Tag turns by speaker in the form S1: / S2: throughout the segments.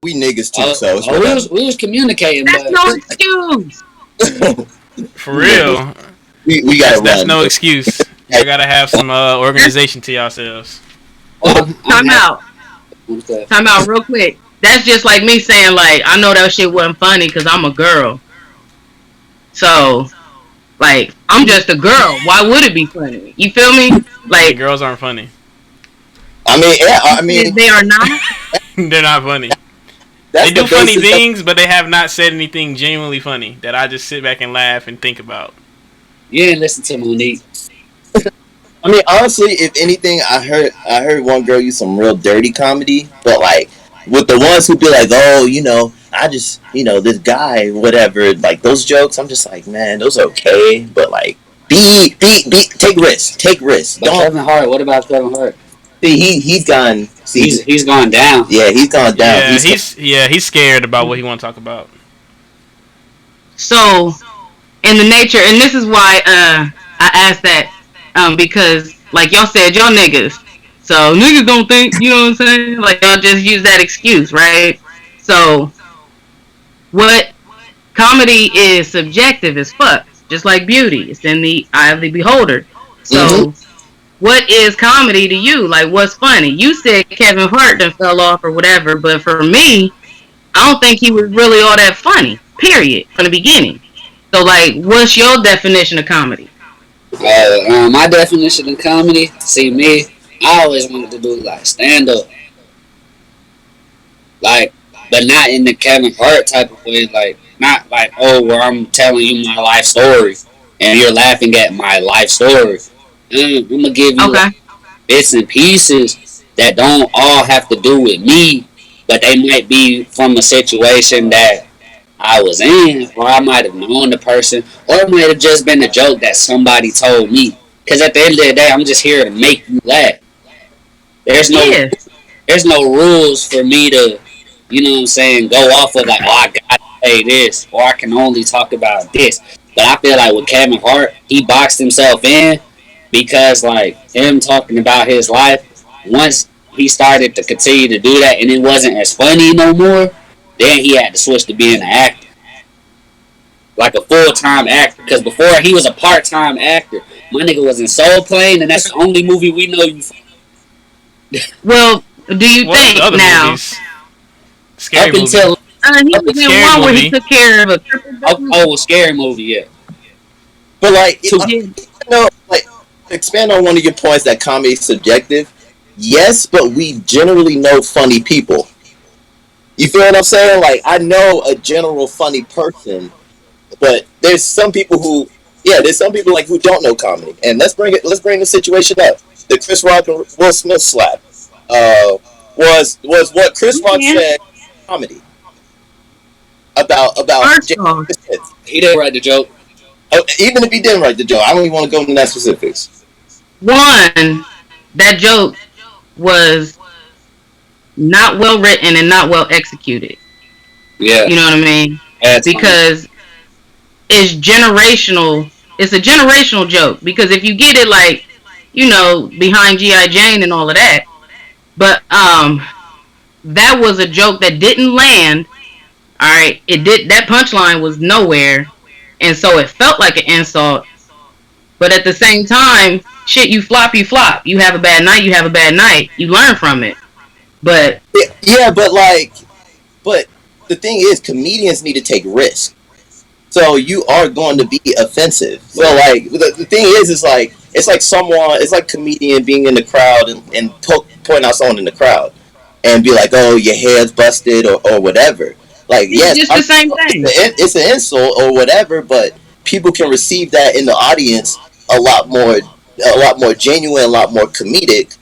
S1: We niggas too, so it's
S2: we was communicating.
S3: That's no excuse.
S4: For real.
S1: We gotta
S4: That's no excuse. You gotta have some organization to yourselves.
S3: Time out real quick. That's just like me saying, like, I know that shit wasn't funny because I'm a girl. So, like, I'm just a girl. Why would it be funny? You feel me? Like,
S4: girls aren't funny.
S1: I mean,
S3: they are not.
S4: They're not funny. They do funny things, but they have not said anything genuinely funny that I just sit back and laugh and think about.
S2: You didn't listen to Monique.
S1: I mean, honestly, if anything, I heard one girl use some real dirty comedy, but like with the ones who be like, oh, I just, this guy, whatever, like those jokes, I'm just like, man, those are okay, but like, take risks.
S2: But Kevin Hart, what about Kevin Hart?
S1: See, he's gone. See,
S2: he's gone down.
S1: Yeah, he's gone down.
S4: Yeah, he's scared about what he want to talk about.
S3: So, in the nature, and this is why I asked that, because like y'all said, y'all niggas. So niggas don't think, you know what I'm saying? Like y'all just use that excuse, right? So, what comedy is subjective as fuck, just like beauty. It's in the eye of the beholder. So. What is comedy to you? Like, what's funny? You said Kevin Hart done fell off or whatever, but for me, I don't think he was really all that funny, period, from the beginning. So, like, what's your definition of comedy?
S2: My definition of comedy, see me, I always wanted to do, like, stand-up. Like, but not in the Kevin Hart type of way, like, not like, oh, where I'm telling you my life story, and you're laughing at my life story. I'm going to give you bits and pieces that don't all have to do with me, but they might be from a situation that I was in, or I might have known the person, or it might have just been a joke that somebody told me. Because at the end of the day, I'm just here to make you laugh. There's no rules for me to, you know what I'm saying, go off of like, oh, I gotta say this, or I can only talk about this. But I feel like with Kevin Hart, he boxed himself in. Because, like, him talking about his life, once he started to continue to do that and it wasn't as funny no more, then he had to switch to being an actor. Like a full-time actor. Because before, he was a part-time actor. My nigga was in Soul Plane, and that's the only movie we know you from.
S3: Well, do you think now...
S4: Movies? Scary
S2: up until...
S3: he was in one where he took care of a...
S2: Oh, a scary movie, yeah.
S1: But, like, like... expand on one of your points that comedy is subjective. Yes, but we generally know funny people. You feel what I'm saying? Like, I know a general funny person, but there's some people who like who don't know comedy. And let's bring the situation up. The Chris Rock and Will Smith slap was what Chris Rock said comedy about
S2: he didn't write the joke.
S1: Even if he didn't write the joke, I don't even want to go into that specifics.
S3: One, that joke was not well written and not well executed.
S2: Yeah.
S3: You know what I mean?
S2: That's
S3: because it's generational. It's a generational joke. Because if you get it like, behind G.I. Jane and all of that, but that was a joke that didn't land. Alright, that punchline was nowhere, and so it felt like an insult. But at the same time, shit, you flop. You have a bad night, you learn from it. But
S1: but the thing is, comedians need to take risks. So you are going to be offensive. So like the thing is like it's like comedian being in the crowd and point out someone in the crowd and be like, oh, your hair's busted or whatever. Like, yes,
S3: it's just the same thing.
S1: It's an insult or whatever, but people can receive that in the audience a lot more genuine, a lot more comedic.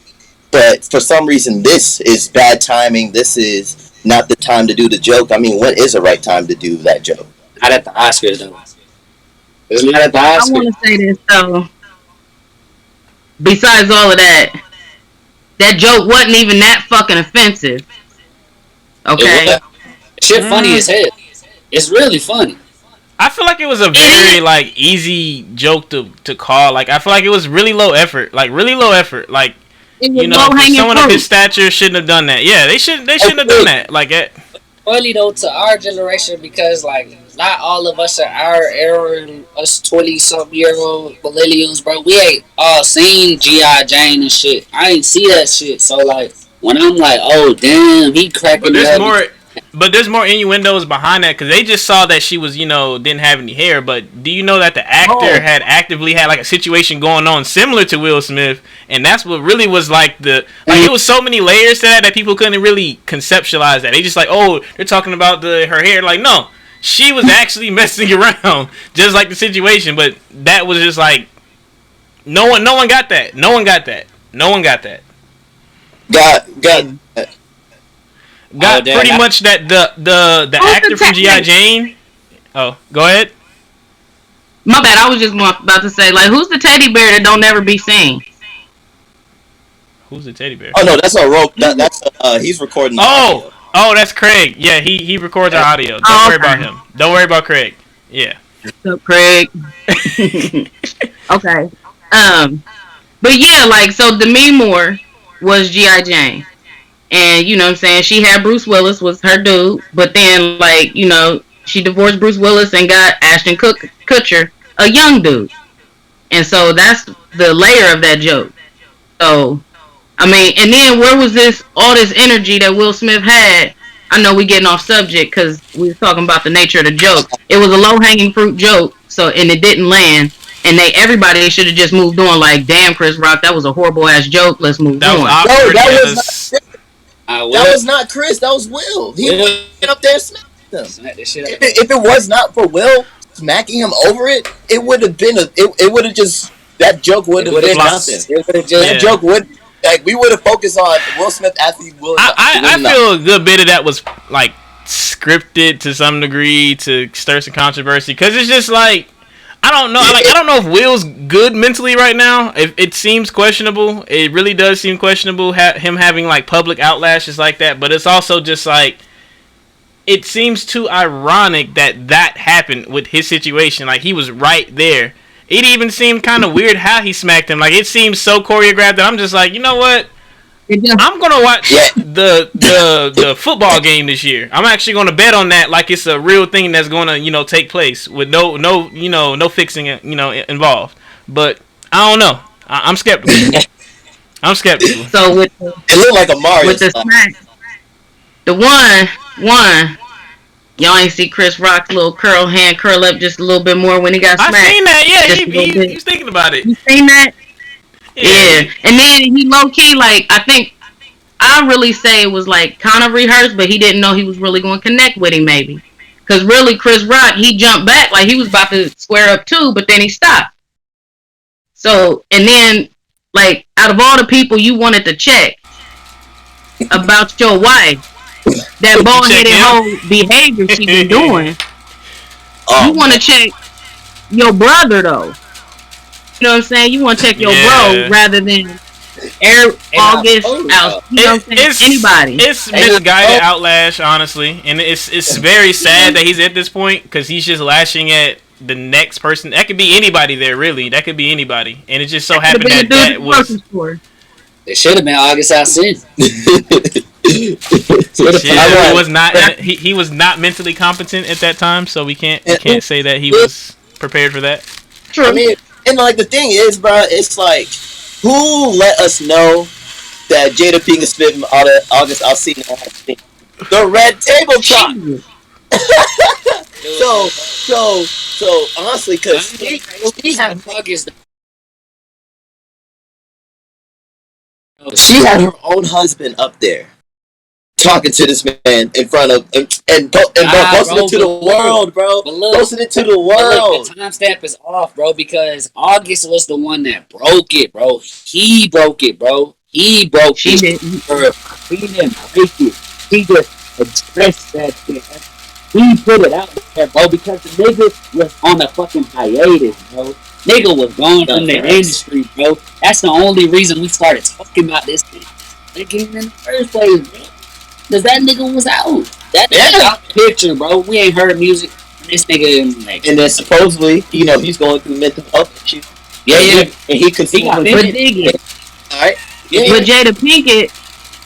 S1: But for some reason, this is bad timing. This is not the time to do the joke. I mean, when is the right time to do that joke?
S2: Not at the Oscars, though. It's not at the Oscars.
S3: I want to say this, though. Besides all of that, that joke wasn't even that fucking offensive. Okay?
S2: Shit funny as hell. It's really funny.
S4: I feel like it was a very, like, easy joke to call. Like, I feel like it was really low effort. Like,
S3: someone
S4: of his stature shouldn't have done that. Yeah, they shouldn't have done that. Like,
S2: funny though to our generation because like not all of us are our era, us 20-something-year-old millennials, bro. We ain't all seen G.I. Jane and shit. I ain't see that shit. So like when I'm like, oh damn, he cracking up.
S4: But there's more innuendos behind that because they just saw that she was, didn't have any hair. But do you know that the actor had actively had like a situation going on similar to Will Smith, and that's what really was like it was so many layers to that people couldn't really conceptualize that. They just like, oh, they're talking about her hair. Like, no, she was actually messing around, just like the situation. But that was just like, no one got that. No one got that. Got pretty much that the actor from G.I. Jane. Oh, go ahead.
S3: My bad. I was just about to say, like, who's the teddy bear that don't ever be seen?
S4: Who's the teddy bear?
S1: Oh no, that's a rope. That's he's recording.
S4: Oh, that's Craig. Yeah, he records our audio. Don't worry about him. Don't worry about Craig. Yeah.
S3: What's up, Craig? Okay. But yeah, like, so Demi Moore was G.I. Jane. And, you know what I'm saying, she had Bruce Willis was her dude, but then, like, she divorced Bruce Willis and got Ashton Kutcher, a young dude. And so that's the layer of that joke. So, I mean, and then where was all this energy that Will Smith had? I know we getting off subject because we were talking about the nature of the joke. It was a low-hanging fruit joke, and it didn't land. And everybody should have just moved on like, damn, Chris Rock, that was a horrible-ass joke. Let's move on.
S1: That was not Chris. That was Will. He went up there and smacked him. If it was not for Will smacking him over it, it would have been that joke would have been nothing. That joke would we would have focused on Will Smith after he will.
S4: I feel a good bit of that was like scripted to some degree to stir some controversy because it's just like. I don't know. I don't know if Will's good mentally right now. It seems questionable. It really does seem questionable. Him having like public outlashes like that. But it's also just like it seems too ironic that happened with his situation. Like he was right there. It even seemed kind of weird how he smacked him. Like it seems so choreographed that I'm just like, you know what? I'm gonna watch the football game this year. I'm actually gonna bet on that like it's a real thing that's gonna take place with no fixing involved. But I don't know. I'm skeptical.
S3: So
S1: it looked like a Mario.
S3: With the smack, the one. Y'all ain't see Chris Rock's little hand curl up just a little bit more when he got smacked.
S4: I seen that. Yeah, he's thinking about it.
S3: You seen that? Yeah. And then he low key, like, I really say it was like kind of rehearsed, but he didn't know he was really going to connect with him maybe. Because really Chris Rock, he jumped back like he was about to square up too, but then he stopped. So, and then like out of all the people you wanted to check about your wife, that bald-headed whole behavior she been doing, you want to check your brother though. You know what I'm saying? You want to check your bro rather than August out. You know what I'm saying? Anybody.
S4: It's misguided outlash, honestly, and it's very sad that he's at this point because he's just lashing at the next person. That could be anybody there, really. That could be anybody, and it just so happened that was.
S2: It should have been August Alsina.
S4: He was not mentally competent at that time, so we can't say that he was prepared for that.
S1: True. I mean. And like the thing is, bro, it's like who let us know that Jada Pinkett Smith and August Alsina the red table talk. so honestly, because she had her own husband up there talking to this man in front of and posting it to the world, bro. Posting it to the world.
S2: The timestamp is off, bro, because August was the one that broke it, bro. He broke it, bro. He broke it. He didn't break it. He just addressed that shit. He put it out there, bro, because the nigga was on a fucking hiatus, bro. Nigga was gone from the industry, bro. That's the only reason we started talking about this thing. Nigga in the first place, bro. Cause that nigga was out. That nigga out the picture, bro. We ain't heard music. This nigga, like,
S1: and then supposedly, he's going through mental health issues.
S2: Yeah.
S1: And he could see.
S3: Alright.
S1: Yeah.
S3: But Jada Pinkett,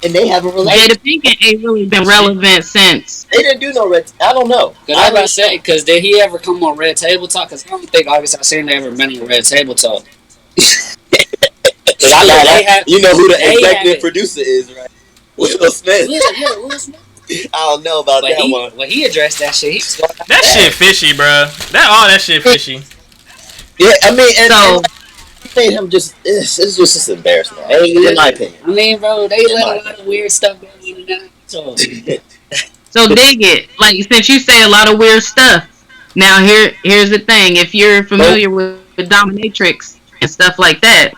S1: and they have a
S3: Jada
S1: relationship.
S3: Pinkett ain't really been relevant since.
S1: They didn't do no red. I don't know.
S2: Cause I was about to say, cause did he ever come on Red Table Talk? Cause I don't think August Alsina ever been on Red Table Talk.
S1: I know they have, you know who the executive producer is, right? Will Smith.
S2: Yeah, Will Smith.
S1: I don't know about that one.
S2: When he addressed that shit,
S4: that shit fishy, bro. That shit fishy.
S1: Yeah, I mean, and made him just. It's just embarrassing. In my opinion.
S2: I mean, bro, they let a lot of weird stuff go in and out. So
S3: dig it. Like since you say a lot of weird stuff. Now here's the thing. If you're familiar with dominatrix and stuff like that,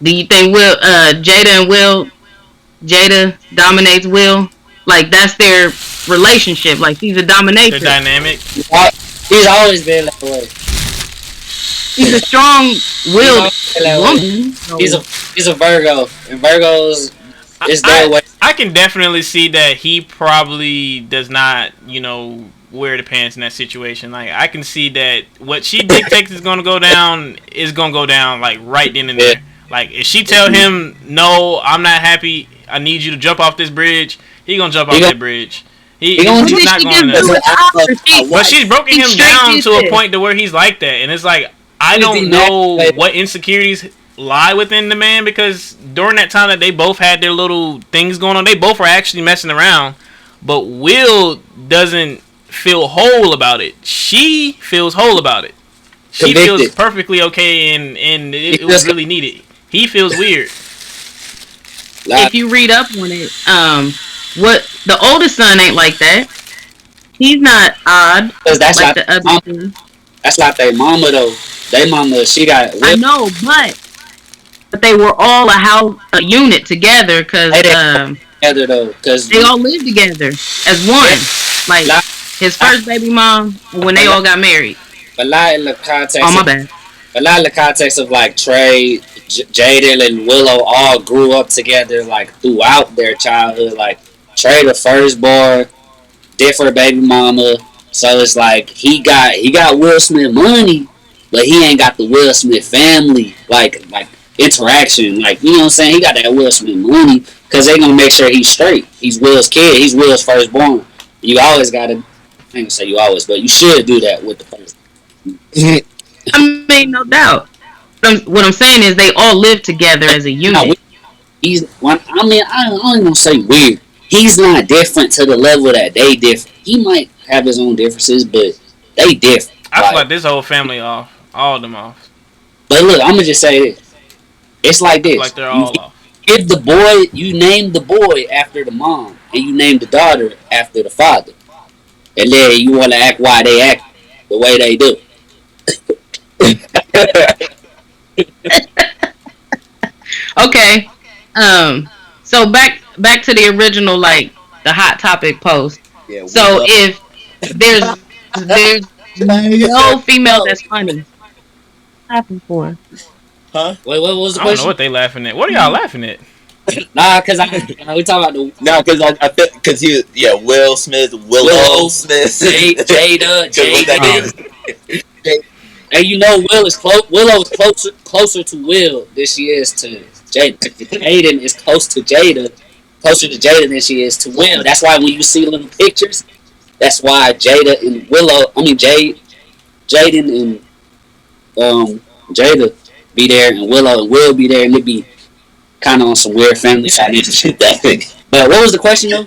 S3: do you think Jada dominates Will? Like that's their relationship. Like she's a dominatrix.
S4: They're dynamic.
S2: He's always been that way.
S3: She's a strong-willed woman.
S2: He's a Virgo, and Virgos is their way.
S4: I can definitely see that he probably does not, wear the pants in that situation. Like I can see that what she dictates is gonna go down like right then and there. Like if she tell him no, I'm not happy, I need you to jump off this bridge, he gonna jump off that bridge. He's not going to. But she's broken him down to a point to where he's like that, and it's like I don't know what insecurities lie within the man, because during that time that they both had their little things going on, they both were actually messing around. But Will doesn't feel whole about it. She feels whole about it. She feels perfectly okay, and it was really needed. He feels weird.
S3: If you read up on it, what the oldest son ain't like that. He's not odd.
S2: That's
S3: like the other two.
S2: That's like their mama though. Their mama, she got.
S3: I know, but they were all a unit together because
S2: together though, because
S3: they all lived together as one. Like his first baby mom when they all got married.
S2: But not in the context.
S3: Oh my bad.
S2: But not in the context of like Trey, Jaden, and Willow all grew up together like throughout their childhood. Like Trey, the firstborn, different baby mama. So it's like he got Will Smith money, but he ain't got the Will Smith family like interaction. Like you know what I'm saying? He got that Will Smith money because they gonna make sure he's straight. He's Will's kid. He's Will's firstborn. You always gotta. I ain't gonna say you always, but you should do that with the first.
S3: I mean, no doubt. What I'm saying is they all live together as a unit.
S2: I don't even say weird. He's not different to the level that they different. He might have his own differences, but they different.
S4: I feel like this whole family off. All of them off.
S2: But look, I'm gonna just say this. It's like this.
S4: Like they're all off.
S2: If the boy, you name the boy after the mom, and you name the daughter after the father, and then you want to act why they act the way they do.
S3: Okay. So back to the original, like the hot topic post. Yeah, so if there's no female that's funny, laughing for?
S2: Huh? Wait, what was the question?
S4: I don't know what they laughing at. What are y'all laughing at?
S2: Nah, cause we talking about the.
S1: Nah, cause I think cause Will Smith, Willow Smith,
S2: Jada. And you know Willow is closer to Will than she is to Jada. Jaden is closer to Jada than she is to Will. That's why when you see little pictures, that's why Jada and Jaden and Jada be there, and Willow and Will be there, and it be kind of on some weird family shit. But what was the question though?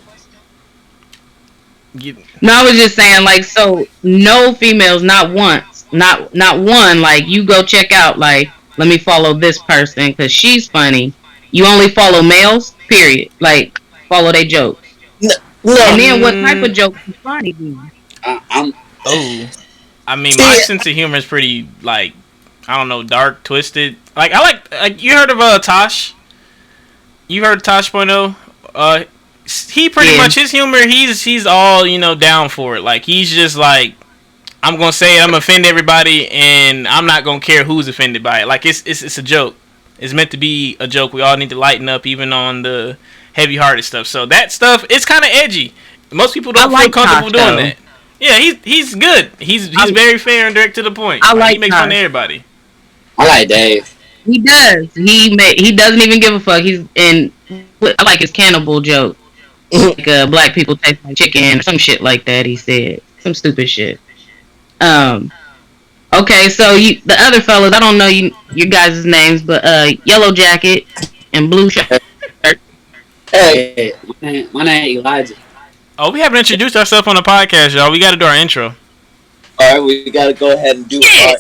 S3: No, I was just saying, like, so no females, not once, not one. Like, you go check out, like, let me follow this person because she's funny. You only follow males, period. Like, follow their jokes. No. And then what type of jokes is funny?
S4: I mean, my sense of humor is pretty, like, I don't know, dark, twisted. Like, I like you heard of Tosh? You heard of Tosh.0? He pretty much, his humor, he's all, down for it. Like, he's just like, I'm gonna say it, I'm gonna offend everybody, and I'm not gonna care who's offended by it. Like, it's a joke. It's meant to be a joke. We all need to lighten up, even on the heavy-hearted stuff. So that stuff, it's kind of edgy. Most people don't feel comfortable doing that. Yeah, he's good. He's very fair and direct to the point. He makes fun of everybody.
S2: I like Dave.
S3: He does. He doesn't even give a fuck. I like his cannibal joke. Like black people taste like chicken or some shit like that. He said some stupid shit. Okay, so the other fellas, I don't know your guys' names, but Yellow Jacket and Blue Shirt.
S2: Hey, my name Elijah.
S4: Oh, we haven't introduced ourselves on the podcast, y'all. We got to do our intro.
S1: All right, we got to go ahead and do our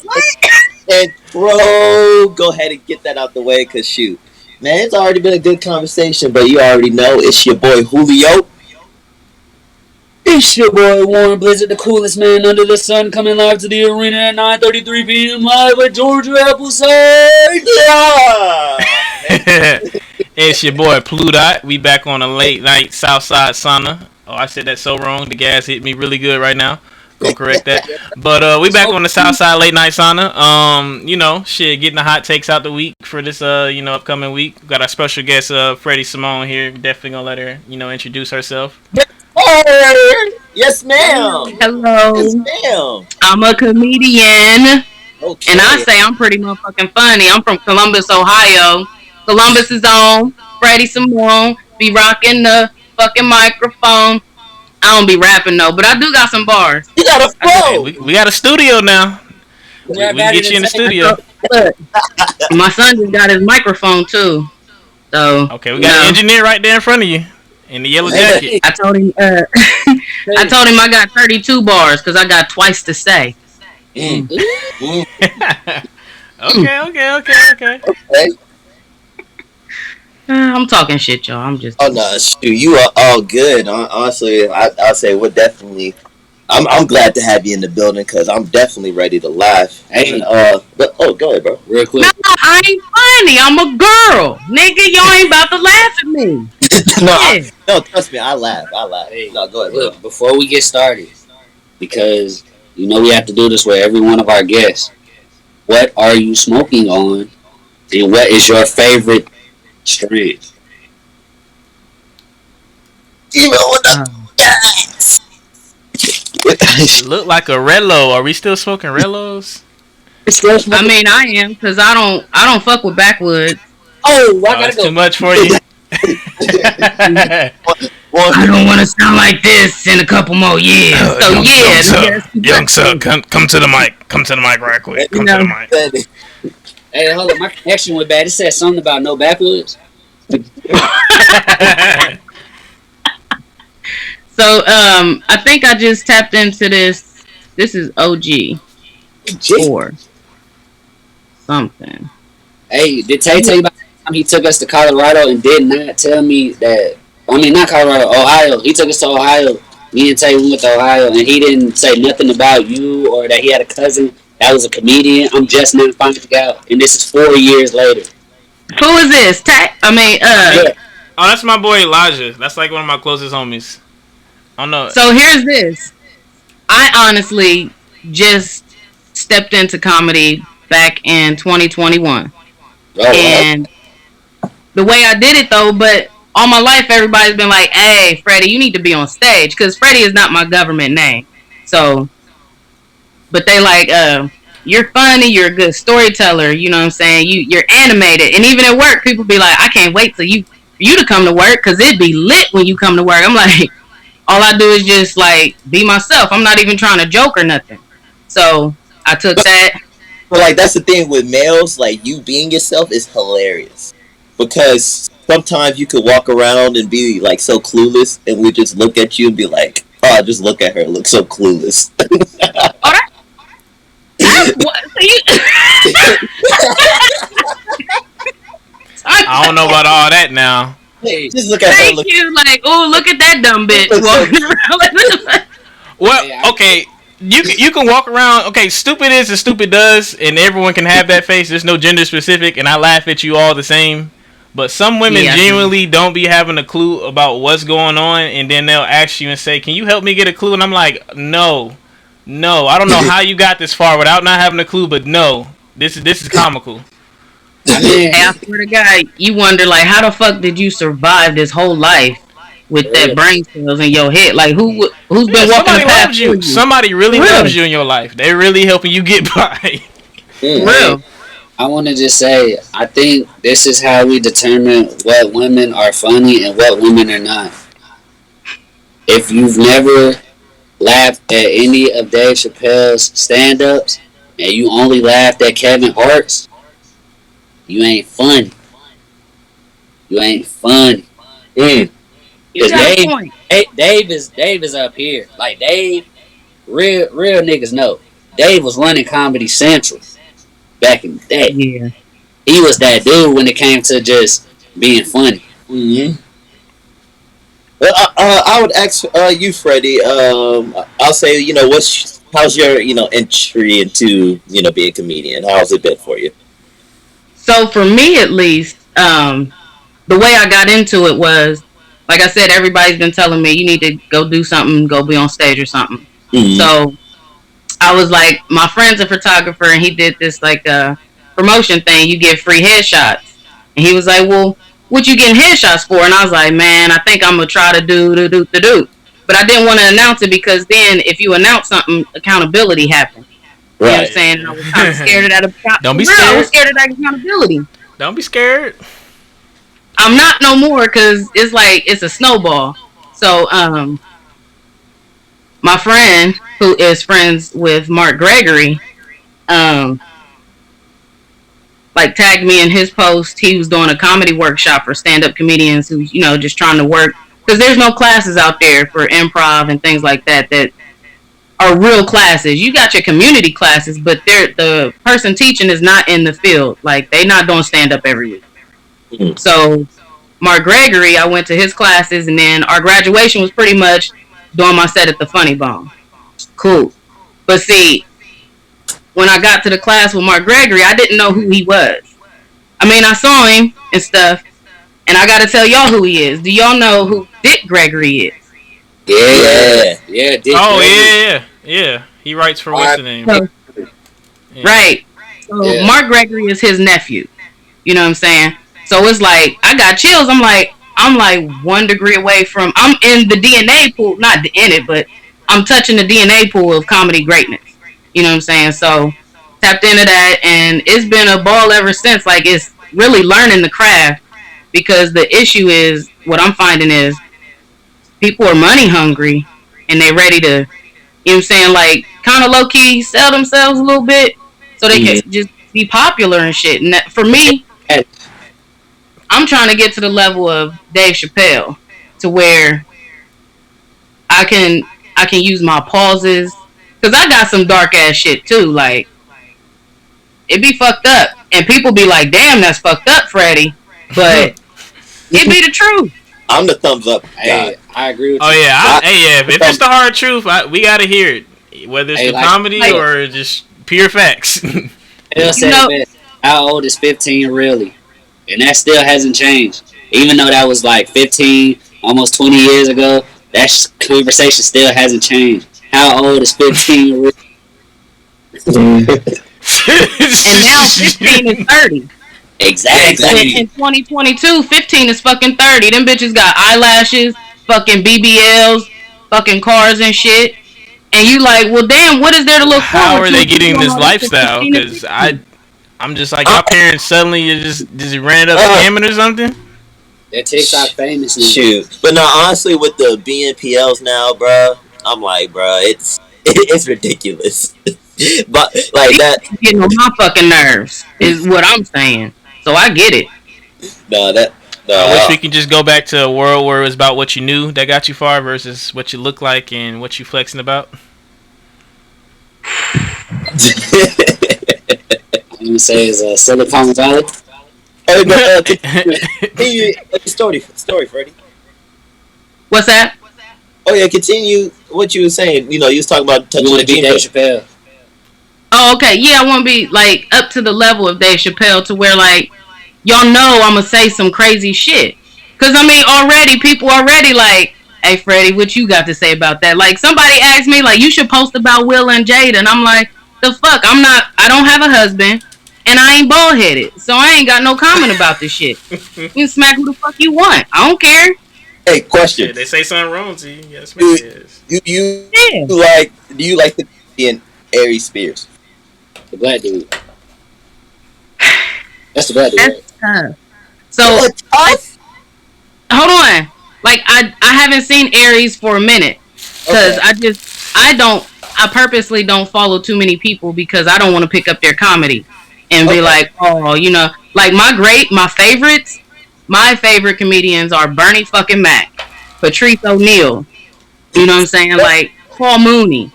S1: intro. Go ahead and get that out the way, because shoot. Man, it's already been a good conversation, but you already know it's your boy Julio.
S2: It's your boy Warren Blizzard, the coolest man under the sun, coming live to the arena at 9:33 p.m. live at Georgia Appleside.
S1: Yeah!
S4: It's your boy Pludot. We back on a late night SoufSide Sauna. Oh, I said that so wrong. The gas hit me really good right now. Go correct that. But we back on the SoufSide Late Night Sauna. You know, shit, getting the hot takes out the week for this upcoming week. We got our special guest Freddie Simone here. Definitely gonna let her, introduce herself.
S1: Yes, ma'am.
S3: Hello.
S1: Yes, ma'am.
S3: I'm a comedian.
S1: Okay.
S3: And I say I'm pretty motherfucking funny. I'm from Columbus, Ohio. Columbus is on. Freddie Simone be rocking the fucking microphone. I don't be rapping though, but I do got some bars.
S1: You got a flow.
S4: We got a studio now. We get you in the studio.
S3: Look, my son just got his microphone too. So
S4: okay, we got an engineer right there in front of you in the yellow jacket.
S3: I told him. I got 32 bars because I got twice to say.
S4: Okay.
S3: I'm talking shit, y'all. I'm just.
S1: Oh no, shoot, you are all good. Honestly, I'll say we're definitely. I'm glad to have you in the building because I'm definitely ready to laugh.
S2: Hey,
S1: but go ahead, bro.
S2: Real quick.
S3: No, I ain't funny. I'm a girl, nigga. Y'all ain't about to laugh at me.
S1: No, trust me, I laugh. Hey, no, go ahead.
S2: Look, before we get started, because we have to do this with every one of our guests. What are you smoking on, and what is your favorite strain?
S1: Even with the gas.
S4: Look like a Relo. Are we still smoking Relos?
S3: I mean, I am because I don't fuck with backwoods.
S2: Oh, I gotta go.
S4: Too much for you.
S3: I don't want to sound like this in a couple more years.
S4: Young sir, come to the mic. Come to the mic right quick. Come to the mic.
S2: Hey, hold on. My connection went bad. It said something about no backwoods.
S3: So, I think I just tapped into this. This is OG. Or something.
S2: Hey, did Tay tell you about the time he took us to Colorado and did not tell me that? I mean, not Colorado, Ohio. He took us to Ohio. Me and Tay went to Ohio, and he didn't say nothing about you or that he had a cousin that was a comedian. I'm just now finding out, and this is 4 years later.
S3: Who is this?
S4: Oh, that's my boy Elijah. That's like one of my closest homies. I don't know.
S3: So here's this. I honestly just stepped into comedy back in 2021. And the way I did it though, but all my life everybody's been like, hey, Freddie, you need to be on stage. Because Freddie is not my government name. So, but they like, you're funny, you're a good storyteller, you know what I'm saying? You're animated. And even at work, people be like, I can't wait for you to come to work because it'd be lit when you come to work. I'm like, all I do is just like be myself. I'm not even trying to joke or nothing. So I took that.
S1: But like that's the thing with males, like you being yourself is hilarious. Because sometimes you could walk around and be like so clueless and we just look at you and be like, oh, just look at her, look so clueless.
S4: I don't know about all that now.
S1: Hey, just look at
S3: Thank you. Like, oh, look at that dumb bitch walking around.
S4: Well, okay. You can walk around. Okay, stupid is and stupid does, and everyone can have that face. There's no gender specific, and I laugh at you all the same. But some women genuinely don't be having a clue about what's going on, and then they'll ask you and say, "Can you help me get a clue?" And I'm like, "No, I don't know how you got this far without not having a clue, but no, this is comical."
S3: Hey, I swear to God, you wonder like, how the fuck did you survive this whole life with that brain cells in your head? Like, who's been walking the path
S4: you? Somebody really loves you in your life. They're really helping you get by.
S3: Real.
S2: I want to just say, I think this is how we determine what women are funny and what women are not. If you've never laughed at any of Dave Chappelle's stand-ups and you only laughed at Kevin Hart's, you ain't funny. You ain't funny. Because Dave is up here. Like Dave, real niggas know. Dave was running Comedy Central back in the day.
S3: Yeah.
S2: He was that dude when it came to just being funny.
S1: Mm-hmm. Well, I would ask you, Freddie. I'll say, how's your, entry into, being a comedian? How's it been for you?
S3: So for me, at least, the way I got into it was, like I said, everybody's been telling me you need to go do something, go be on stage or something. Mm-hmm. So I was like, my friend's a photographer, and he did this like promotion thing. You get free headshots, and he was like, "Well, what you getting headshots for?" And I was like, "Man, I think I'm gonna try to do. But I didn't want to announce it because then if you announce something, accountability happens. You know what I'm saying? And I was kind of scared of that.
S4: Don't be scared.
S3: I was scared of that accountability.
S4: Don't be scared.
S3: I'm not no more because it's like it's a snowball. So my friend who is friends with Mark Gregory, like tagged me in his post. He was doing a comedy workshop for stand-up comedians who, just trying to work, because there's no classes out there for improv and things like that are real classes. You got your community classes, but the person teaching is not in the field. Like, they not doing stand-up every week. Mm-hmm. So Mark Gregory, I went to his classes, and then our graduation was pretty much doing my set at the Funny Bone. Cool. But see, when I got to the class with Mark Gregory, I didn't know who he was. I mean, I saw him and stuff, and I got to tell y'all who he is. Do y'all know who Dick Gregory is?
S2: Yeah. Dick
S4: Gregory. Yeah. He writes for what's the name?
S3: Right. So Mark Gregory is his nephew. You know what I'm saying? So it's like, I got chills. I'm like 1 degree away from, I'm in the DNA pool, not in it, but I'm touching the DNA pool of comedy greatness. You know what I'm saying? So tapped into that, and it's been a ball ever since. Like, it's really learning the craft, because the issue is, what I'm finding is, people are money hungry, and they ready to, you know what I'm saying, like, kind of low-key sell themselves a little bit so they can just be popular and shit. And that, for me, I'm trying to get to the level of Dave Chappelle, to where I can use my pauses, because I got some dark ass shit too. Like, it be fucked up, and people be like, "Damn, that's fucked up, Freddie," but it be the truth.
S1: I'm the thumbs up guy.
S2: I agree with you.
S4: Oh yeah, if it's the hard truth, we gotta hear it, whether it's the comedy or just pure facts.
S2: How old is 15 really? And that still hasn't changed. Even though that was like 15, almost 20 years ago, that conversation still hasn't changed. How old is 15 really?
S3: And now 15 is 30.
S2: Exactly.
S3: In 2022, 15 is fucking 30. Them bitches got eyelashes, fucking BBLs, fucking cars and shit. And you like, well, damn, what is there to look forward to?
S4: How are they getting this lifestyle? Because I'm just like, your parents suddenly just ran up scamming or something?
S2: They're TikTok famous.
S1: Shoot. But no, honestly, with the BNPLs now, bro, I'm like, bro, it's ridiculous. But like that,
S3: getting on my fucking nerves is what I'm saying. So I get it.
S4: I wish we could just go back to a world where it was about what you knew that got you far versus what you look like and what you flexing about.
S2: I'm gonna say is Silicon Valley.
S1: Story, Freddie.
S3: What's that?
S1: Oh yeah, continue what you were saying. You was talking about touching the
S2: Dave Chappelle.
S3: Oh, okay. Yeah, I want to be like up to the level of Dave Chappelle, to where like y'all know I'm gonna say some crazy shit. Cause I mean, already people already like, hey Freddie, what you got to say about that? Like, somebody asked me like, you should post about Will and Jada, and I'm like, the fuck? I don't have a husband, and I ain't bald headed, so I ain't got no comment about this shit. You can smack who the fuck you want. I don't care.
S1: Hey, question.
S4: Yeah, they say something wrong to you. Yes,
S1: do you like the comedian Aries Spears?
S2: The black dude. That's the better
S3: That's tough. So hold on. Like I haven't seen Aries for a minute because I purposely don't follow too many people because I don't want to pick up their comedy and be like, oh, you know, like my favorite comedians are Bernie fucking Mac, Patrice O'Neal, you know what I'm saying, like Paul Mooney.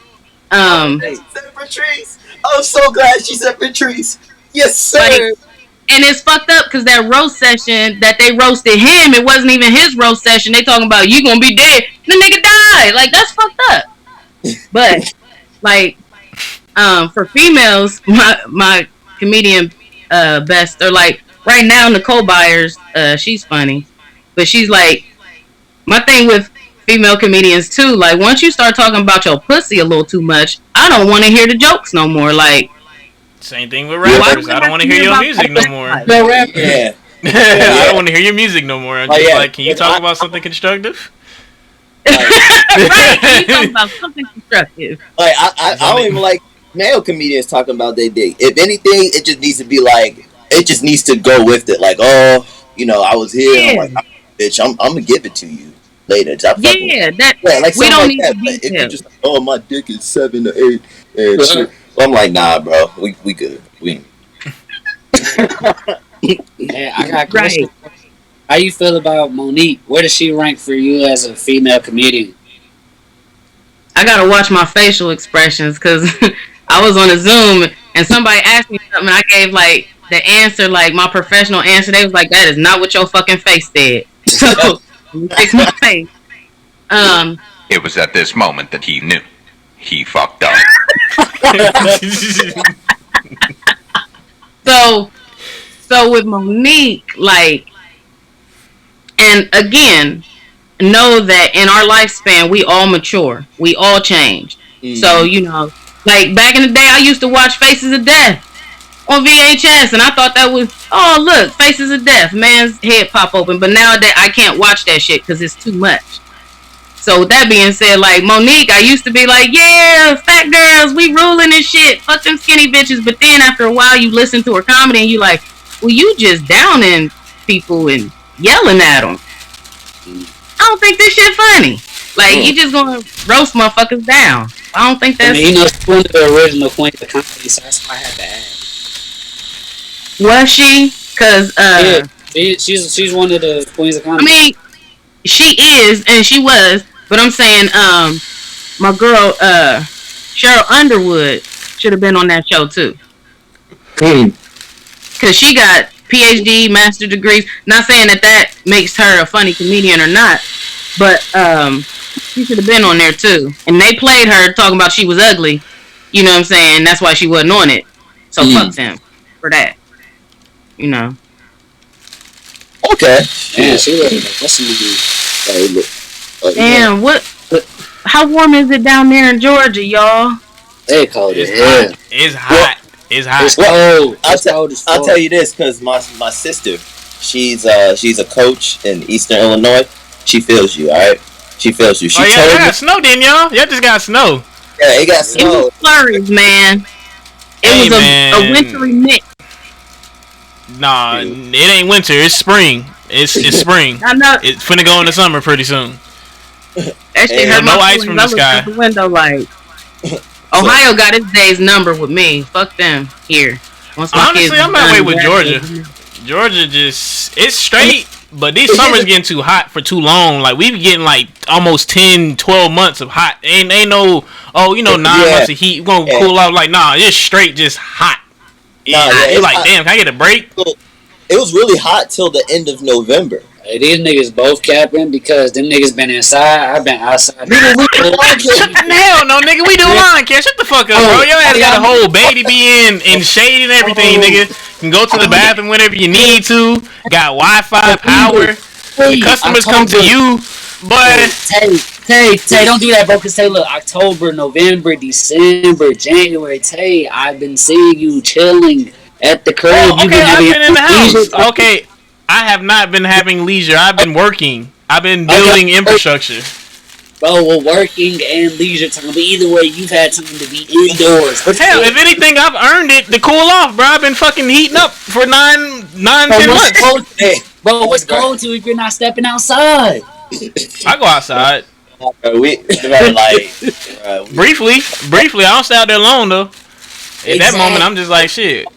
S1: She said Patrice. I'm so glad she said Patrice. Yes, sir.
S3: Like, and it's fucked up because that roast session that they roasted him, it wasn't even his roast session. They talking about you gonna be dead. The nigga died. Like that's fucked up. But like, for females, my comedian best or like right now Nicole Byers, she's funny, but she's like my thing with female comedians too. Like once you start talking about your pussy a little too much, I don't want to hear the jokes no more. Like.
S4: Same thing with rappers. I don't want to hear your music no more.
S2: No rapper.
S1: Yeah.
S4: I don't want to hear your music no more. I'm just like, can you talk about something constructive?
S3: Right, can you talk about something constructive?
S1: Like I don't even like male comedians talking about their dick. If anything, it just needs to be like it just needs to go with it. Like, oh, you know, I was here.
S3: Yeah.
S1: I'm like, bitch, I'm gonna give it to you later.
S3: Like we don't need to be
S1: if you just oh my dick is 7 to 8 and shit. I'm like, nah, bro, we good. We.
S2: Yeah, I got a question. Right. How you feel about Monique? Where does she rank for you as a female comedian?
S3: I gotta watch my facial expressions because I was on a Zoom and somebody asked me something. And I gave like the answer, like my professional answer. They was like, "That is not what your fucking face said." So fix my face.
S5: It was at this moment that he knew he fucked up.
S3: So with Monique, like, and again, know that in our lifespan, we all mature. We all change. Mm-hmm. So, you know, like back in the day, I used to watch Faces of Death on VHS, and I thought that was, oh, look, Faces of Death, man's head pop open. But nowadays, I can't watch that shit because it's too much. So with that being said, like Monique, I used to be like, yeah, fat girls, we ruling and shit. Fuck them skinny bitches. But then after a while, you listen to her comedy and you like, well, you just downing people and yelling at them. I don't think this shit funny. Like, you just gonna roast motherfuckers down. I don't think that's...
S2: I mean, you know, she's one of the original queens of comedy, so that's why I had to ask.
S3: Was she? Because,
S2: yeah, she's one of the queens of comedy.
S3: I mean, she is, and she was, but I'm saying, my girl, Cheryl Underwood should have been on that show, too. Because she got PhD, master degrees. Not saying that makes her a funny comedian or not, but she should have been on there too. And they played her talking about she was ugly. You know what I'm saying? That's why she wasn't on it. So fuck them for that. You know.
S1: Okay.
S2: Yeah, she was.
S3: Damn, what? How warm is it down there in Georgia, y'all?
S2: They call it.
S4: It's hot. It's hot.
S2: It's cold.
S1: I'll tell you this because my sister, she's a coach in Eastern Illinois. She feels you, all right. She feels you. She
S4: told y'all got snow, didn't y'all? Y'all just got snow.
S1: Yeah, it got snow.
S3: It was flurries, man. It was a wintry mix.
S4: Nah, it ain't winter. It's spring. It's spring.
S3: I know.
S4: It's finna go into summer pretty soon.
S3: That shit hurt
S4: no ice from the sky.
S3: The window light. Ohio got its day's number with me. Fuck them here.
S4: Honestly, I'm that way with Georgia. Georgia just, it's straight, but these summers getting too hot for too long. Like, we be getting like almost 10, 12 months of hot. Ain't no, 9 months of heat. We gonna cool out. Like, nah, it's straight just hot. You're like, damn, can I get a break?
S1: It was really hot till the end of November.
S2: Hey, these niggas both capping because them niggas been inside. I've been outside.
S4: Hell no, nigga. We do lawn care. Shut the fuck up, bro. Your ass got a whole baby be in shade and everything, nigga. You can go to the bathroom whenever you need to. Got Wi-Fi, power. The customers come to you. But
S2: Tay, don't do that, bro. Cause Tay, look, October, November, December, January. Tay, I've been seeing you chilling at the crib.
S4: Okay, I've been in the house. Okay. I have not been having leisure. I've been working. I've been building infrastructure.
S2: Bro, we're working and leisure time. But either way, you've had time to be indoors.
S4: Hell, if anything, I've earned it to cool off, bro. I've been fucking heating up for 10 months.
S2: Bro, what's cold to if you're not stepping outside?
S4: I go outside. Briefly, I don't stay out there long though. At that moment, I'm just like, shit.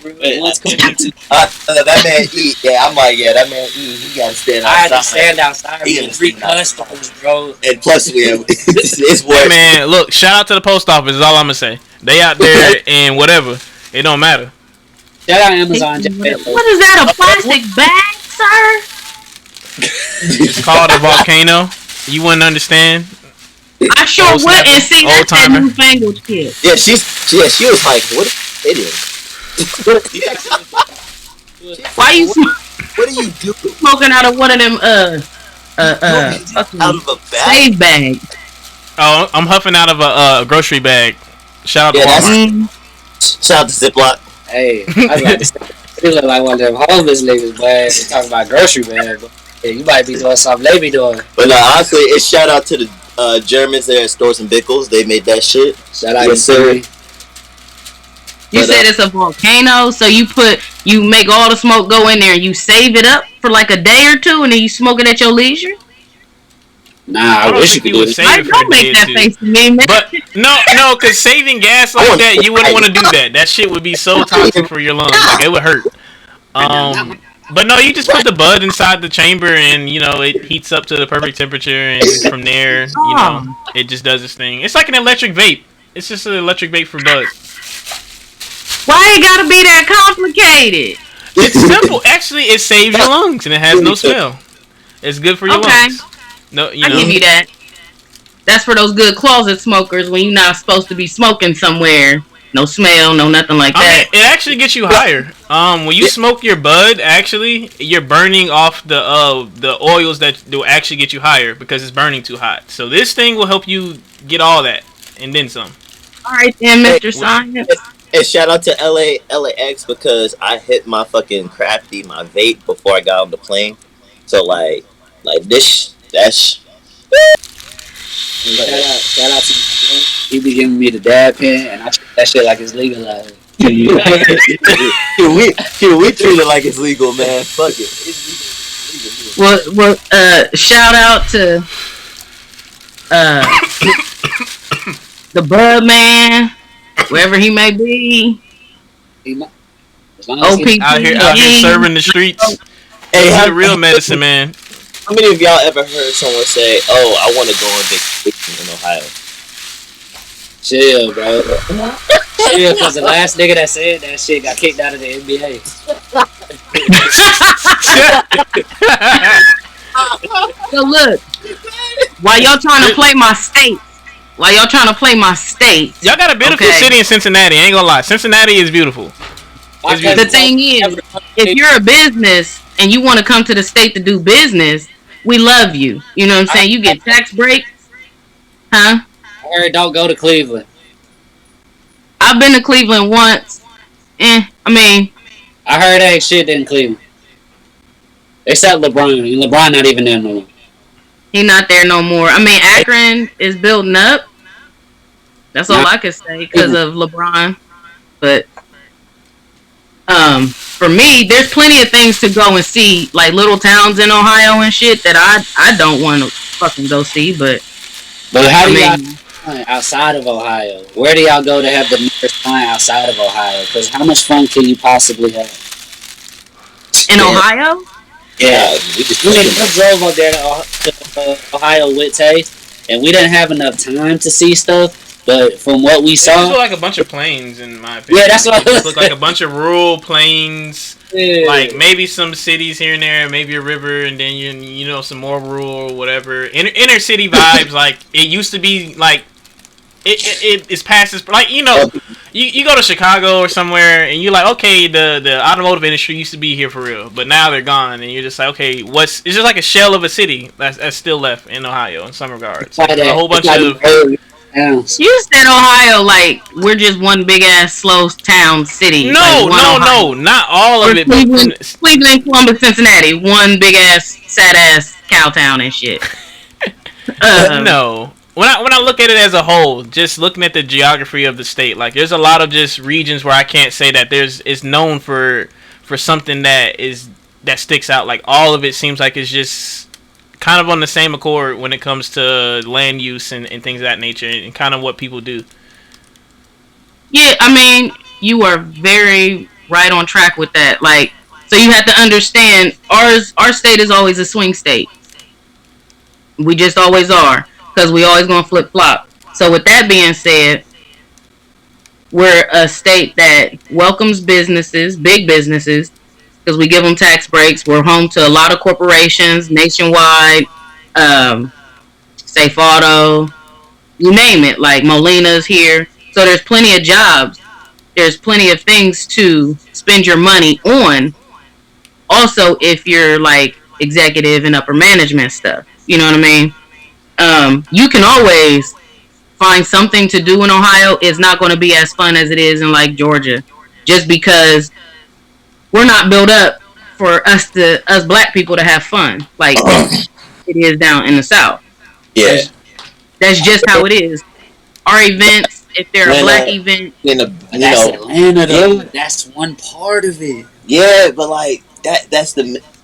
S2: What's cold to?
S1: That man eat. Yeah, I'm like, yeah, that man eat. He gotta stand outside.
S2: I had to stand outside with 3 customers, bro.
S1: And plus, it's worse.
S4: Hey man, look, shout out to the post office. Is all I'm gonna say. They out there and whatever. It don't matter.
S2: Shout out Amazon.
S3: What is that? A plastic bag, sir?
S4: It's called a volcano. You wouldn't understand.
S3: I sure would. And see, that's that newfangled shit.
S1: Yeah, she was like, what it is?
S3: Why you?
S1: What are you doing?
S3: Smoking out of one of them
S1: out of a bag?
S3: Save bag.
S4: Oh, I'm huffing out of a grocery bag. Shout out to Walmart.
S1: Shout out to Ziploc.
S2: Hey, I was about to say, you look like one of them homeless niggas, boy. They talking about grocery bag. Yeah, you might be doing something they be doing.
S1: But no, honestly, it's shout out to the Germans there at Stores and Bickles. They made that shit.
S2: Shout out to Siri.
S3: You said it's a volcano, so you make all the smoke go in there and you save it up for like a day or two and then you smoke it at your leisure?
S2: Nah, I wish you could do it.
S3: I don't make that face to me, man.
S4: But no, because saving gas like that, you wouldn't want to do that. That shit would be so toxic for your lungs. Like, it would hurt. But no, you just put the bud inside the chamber and, it heats up to the perfect temperature and from there, it just does its thing. It's like an electric vape. It's just an electric vape for bud.
S3: Why it gotta be that complicated?
S4: It's simple. Actually, it saves your lungs and it has no smell. It's good for your lungs. No,
S3: I give you that. That's for those good closet smokers when you're not supposed to be smoking somewhere. No smell, no nothing like that.
S4: It actually gets you higher. When you smoke your bud, actually, you're burning off the oils that will actually get you higher because it's burning too hot. So this thing will help you get all that and then some.
S3: All right, then, Mr. Science.
S1: And shout out to LAX because I hit my fucking crafty, my vape before I got on the plane. So like this, that's.
S2: Shout out to you. He be giving me the dab pen, and I treat that shit like it's legalized.
S1: we treat it like it's legal, man. Fuck it. It's legal.
S3: Well, shout out to the Bud Man, wherever he may be.
S4: Out here serving the streets. Hey, he's the real medicine man.
S1: How many of y'all ever heard someone say, "Oh, I want to go on vacation in Ohio"?
S2: Chill, bro. Chill, because the last nigga that said that shit got kicked out of the NBA.
S3: So look, while y'all trying to play my state,
S4: y'all got a beautiful city in Cincinnati. I ain't gonna lie, Cincinnati is beautiful.
S3: The thing is, if you're a business and you want to come to the state to do business, we love you. You know what I'm saying? You get tax breaks. Huh?
S2: I heard don't go to Cleveland.
S3: I've been to Cleveland once. I
S2: heard ain't shit in Cleveland. Except LeBron. And LeBron not even there no more.
S3: He not there no more. Akron is building up. That's all I can say because of LeBron. But for me, there's plenty of things to go and see, like little towns in Ohio and shit that I don't want to fucking go see. But
S2: how do y'all outside of Ohio? Where do y'all go to have the most fun outside of Ohio? Because how much fun can you possibly have
S3: in Ohio?
S2: Yeah, we drove up there to Ohio with Tay, and we didn't have enough time to see stuff. But from what we saw,
S4: it looked like a bunch of plains, in my opinion.
S2: Yeah, that's what
S4: it looked like. A bunch of rural plains, like maybe some cities here and there, maybe a river, and then you know some more rural, whatever. Inner city vibes, like it used to be. Like it's past this. Like you go to Chicago or somewhere, and you're like, okay, the automotive industry used to be here for real, but now they're gone, and you're just like, okay, it's just like a shell of a city that's still left in Ohio in some regards. Like a whole bunch of.
S3: You said Ohio like we're just one big ass slow town city.
S4: No, not all of it.
S3: Cleveland, Columbus, Cincinnati, one big ass sad ass cow town and shit.
S4: No. When I look at it as a whole, just looking at the geography of the state, like there's a lot of just regions where I can't say that it's known for something that sticks out. Like all of it seems like it's just kind of on the same accord when it comes to land use and things of that nature and kind of what people do.
S3: Yeah, I mean, you are very right on track with that. Like, so you have to understand, our state is always a swing state. We just always are, because we always gonna flip flop. So with that being said, we're a state that welcomes businesses, big businesses, because we give them tax breaks. We're home to a lot of corporations nationwide, Safe Auto, you name it. Like Molina's here, so there's plenty of jobs. There's plenty of things to spend your money on. Also, if you're like executive and upper management stuff, you know what I mean? You can always find something to do in Ohio. It's not going to be as fun as it is in like Georgia, just because we're not built up for us black people to have fun like it is down in the South.
S1: Yeah,
S3: that's just how it is. Our events, if they're a black event,
S2: that's Atlanta though. Yeah. That's one part of it.
S1: Yeah, but like that's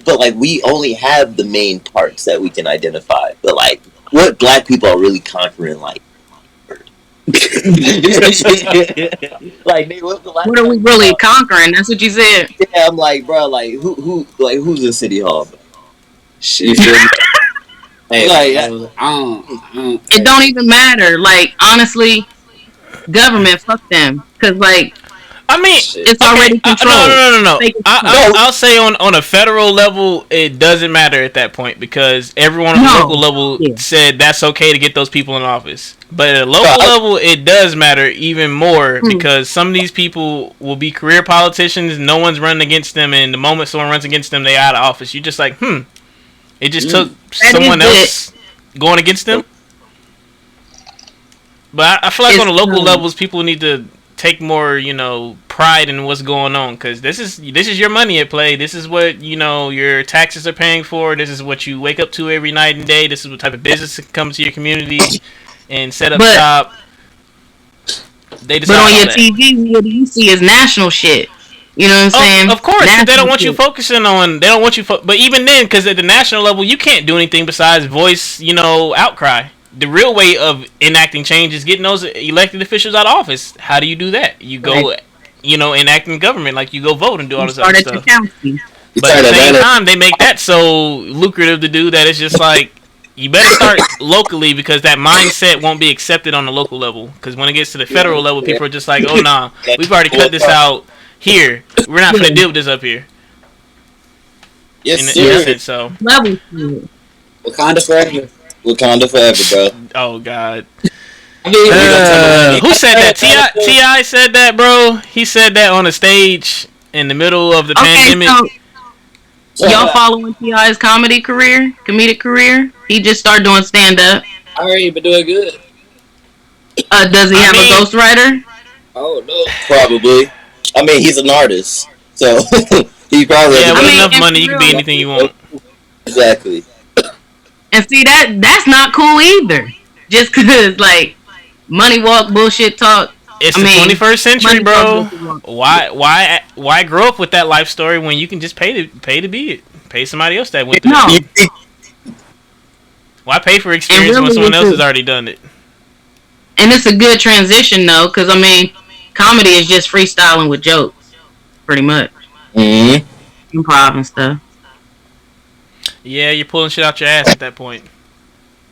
S1: but like we only have the main parts that we can identify. But like, what black people are really conquering, like. Like,
S3: what are we really conquering? That's what you said.
S1: Yeah, I'm like, bro, like who's in City Hall? Shit.
S2: Hey, like,
S3: it don't even matter. Like, honestly, government, fuck them, because like,
S4: I mean,
S3: it's already controlled.
S4: No. I'll say on a federal level, it doesn't matter at that point because everyone on the local level said that's okay to get those people in office. But at a local level, it does matter even more because some of these people will be career politicians. No one's running against them, and the moment someone runs against them, they out of office. You're just like, it just took someone else going against them. But I feel like on the local levels, people need to take more, pride in what's going on, because this is your money at play. This is what your taxes are paying for. This is what you wake up to every night and day. This is what type of business comes to your community and set up shop. But
S3: on your TV, what you see is national shit. You know what I'm saying?
S4: Of course, they don't want you focusing on. They don't want you. But even then, because at the national level, you can't do anything besides voice, outcry. The real way of enacting change is getting those elected officials out of office. How do you do that? You go, enacting government, like you go vote and do all this other stuff. But at the same time, they make that so lucrative to do that it's just like, you better start locally because that mindset won't be accepted on the local level. Because when it gets to the federal level, people are just like, oh, nah, we've already cut this out here. We're not going to deal with this up here.
S1: Yes, sir.
S4: So.
S3: Level.
S2: Wakanda forever, bro.
S4: Oh God. Who said that? T.I. said that, bro. He said that on a stage in the middle of the pandemic.
S3: So y'all following T.I.'s comedic career? He just started doing stand up.
S2: I heard he been doing good.
S3: Does he have a ghostwriter?
S2: Oh no.
S1: Probably. I mean, he's an artist, so he probably.
S4: Yeah, with enough money, you can be anything you want.
S1: Exactly.
S3: And see that's not cool either. Just cause like money walk, bullshit talk.
S4: It's the 21st century, bro. Why grow up with that life story when you can just pay to be it? Pay somebody else that went through it. Why pay for experience when someone else has already done it?
S3: And it's a good transition though, cause I mean, comedy is just freestyling with jokes, pretty much.
S1: Mm-hmm.
S3: Improv and stuff.
S4: Yeah, you're pulling shit out your ass at that point.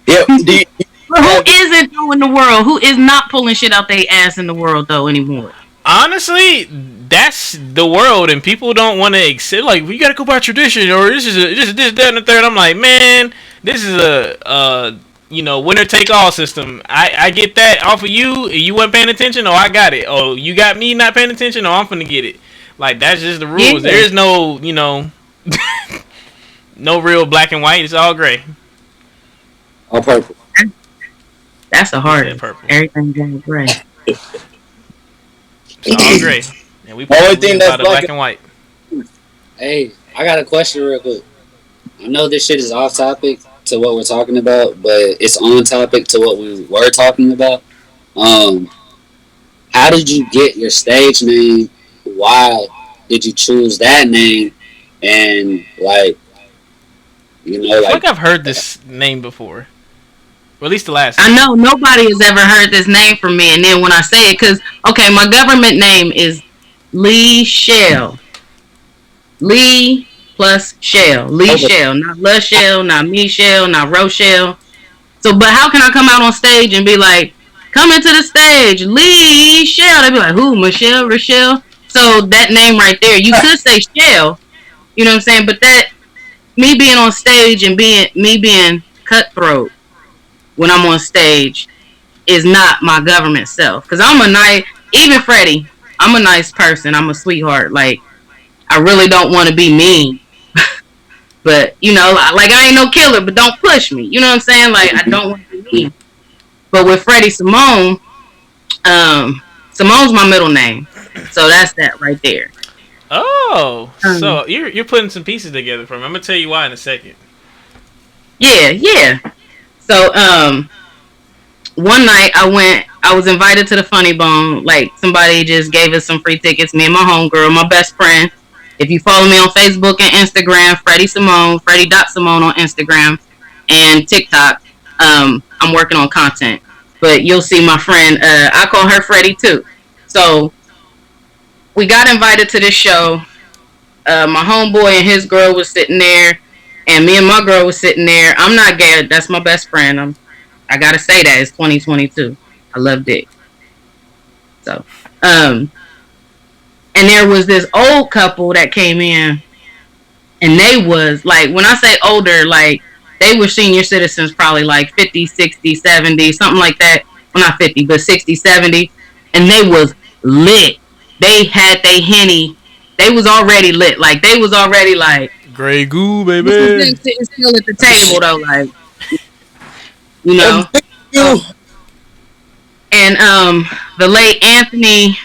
S1: Yeah.
S3: Who isn't though in the world? Who is not pulling shit out their ass in the world though anymore?
S4: Honestly, that's the world, and people don't want to accept. Like, we gotta go by tradition, or this, that, and the third. I'm like, man, this is a winner take all system. I get that off of you. You weren't paying attention, or I got it. Oh, you got me not paying attention, or I'm finna get it. Like, that's just the rules. Yeah. There is no, no real black and white. It's all gray.
S2: All purple.
S3: That's a hard purple. Everything's in gray.
S4: It's all gray. And we only about black and white.
S2: Hey, I got a question real quick. I know this shit is off topic, to what we're talking about, but it's on topic to what we were talking about. How did you get your stage name? Why did you choose that name? And like, you know,
S4: I feel like I've heard this name before. Or at least the last
S3: name. I know nobody has ever heard this name from me, and then when I say it, because, okay, my government name is Lee Shell. Lee plus Shell. Lee Shell. Not LaShell, not Michelle, not Rochelle. So, but how can I come out on stage and be like, coming to the stage, Lee Shell? They'd be like, who? Michelle, Rochelle? So that name right there, you could say Shell, you know what I'm saying? But that, me being on stage and being cutthroat when I'm on stage is not my government self. Because I'm a nice, even Freddie, I'm a nice person. I'm a sweetheart. Like, I really don't want to be mean. But, you know, like, I ain't no killer, but don't push me. You know what I'm saying? Like, I don't want to be mean. But with Freddie Simone, Simone's my middle name. So that's that right there.
S4: Oh, so you're putting some pieces together for me. I'm going to tell you why in a second.
S3: Yeah. So, one night I was invited to the Funny Bone. Like, somebody just gave us some free tickets. Me and my homegirl, my best friend. If you follow me on Facebook and Instagram, Freddie Simone, Freddie.Simone on Instagram and TikTok, I'm working on content. But you'll see my friend, I call her Freddie too. So we got invited to this show. My homeboy and his girl was sitting there, and me and my girl was sitting there. I'm not gay. That's my best friend. I gotta say that. It's 2022. I love dick. So, and there was this old couple that came in, and they was, like, when I say older, like, they were senior citizens, probably like 50, 60, 70, something like that. Well, not 50, but 60, 70. And they was lit. They had they Henny. They was already lit. Like, they was already like,
S4: Grey Goo, baby.
S3: Sitting still at the table, though, like, you know. And the late Anthony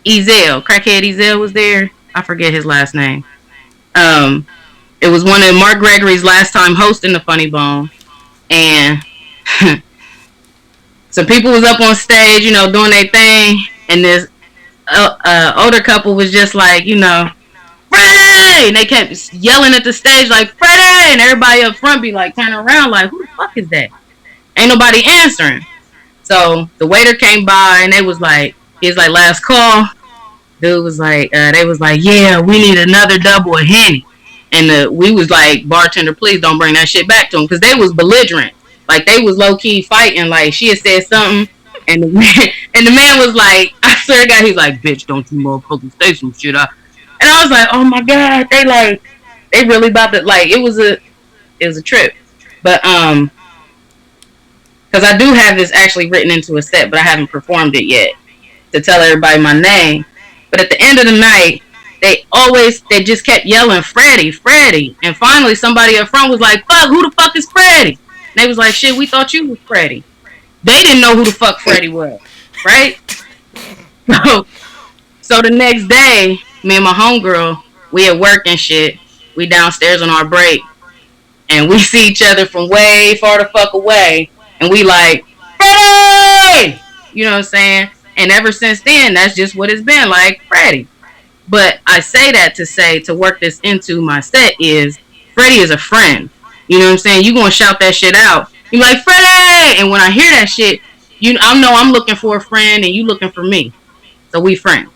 S3: Ezel, crackhead Ezel was there. I forget his last name. It was one of Mark Gregory's last time hosting the Funny Bone, and some people was up on stage, you know, doing their thing, and this older couple was just like, you know, Freddie, and they kept yelling at the stage like, Freddie, and everybody up front be like turning around like, who the fuck is that? Ain't nobody answering. So the waiter came by, and they was like, he's like, last call. Dude was like, they was like, yeah, we need another double of Henny. And we was like, bartender, please don't bring that shit back to him. Because they was belligerent. Like, they was low-key fighting. Like, she had said something. And the man was like, I swear to God, he's like, bitch, don't you motherfucking say some shit. And I was like, oh my God. They really about to, like, it was a trip. But, because I do have this actually written into a set, but I haven't performed it yet to tell everybody my name. But at the end of the night, they just kept yelling, Freddie, Freddie. And finally, somebody up front was like, fuck, who the fuck is Freddie? And they was like, shit, we thought you was Freddie. They didn't know who the fuck Freddie was, right? So the next day, me and my homegirl, we at work and shit. We downstairs on our break. And we see each other from way far the fuck away. And we like, Freddie! You know what I'm saying? And ever since then, that's just what it's been, like, Freddie. But I say that to work this into my set is, Freddie is a friend. You know what I'm saying? You gonna shout that shit out. You like, Freddie! And when I hear that shit, I know I'm looking for a friend and you looking for me. So we friends.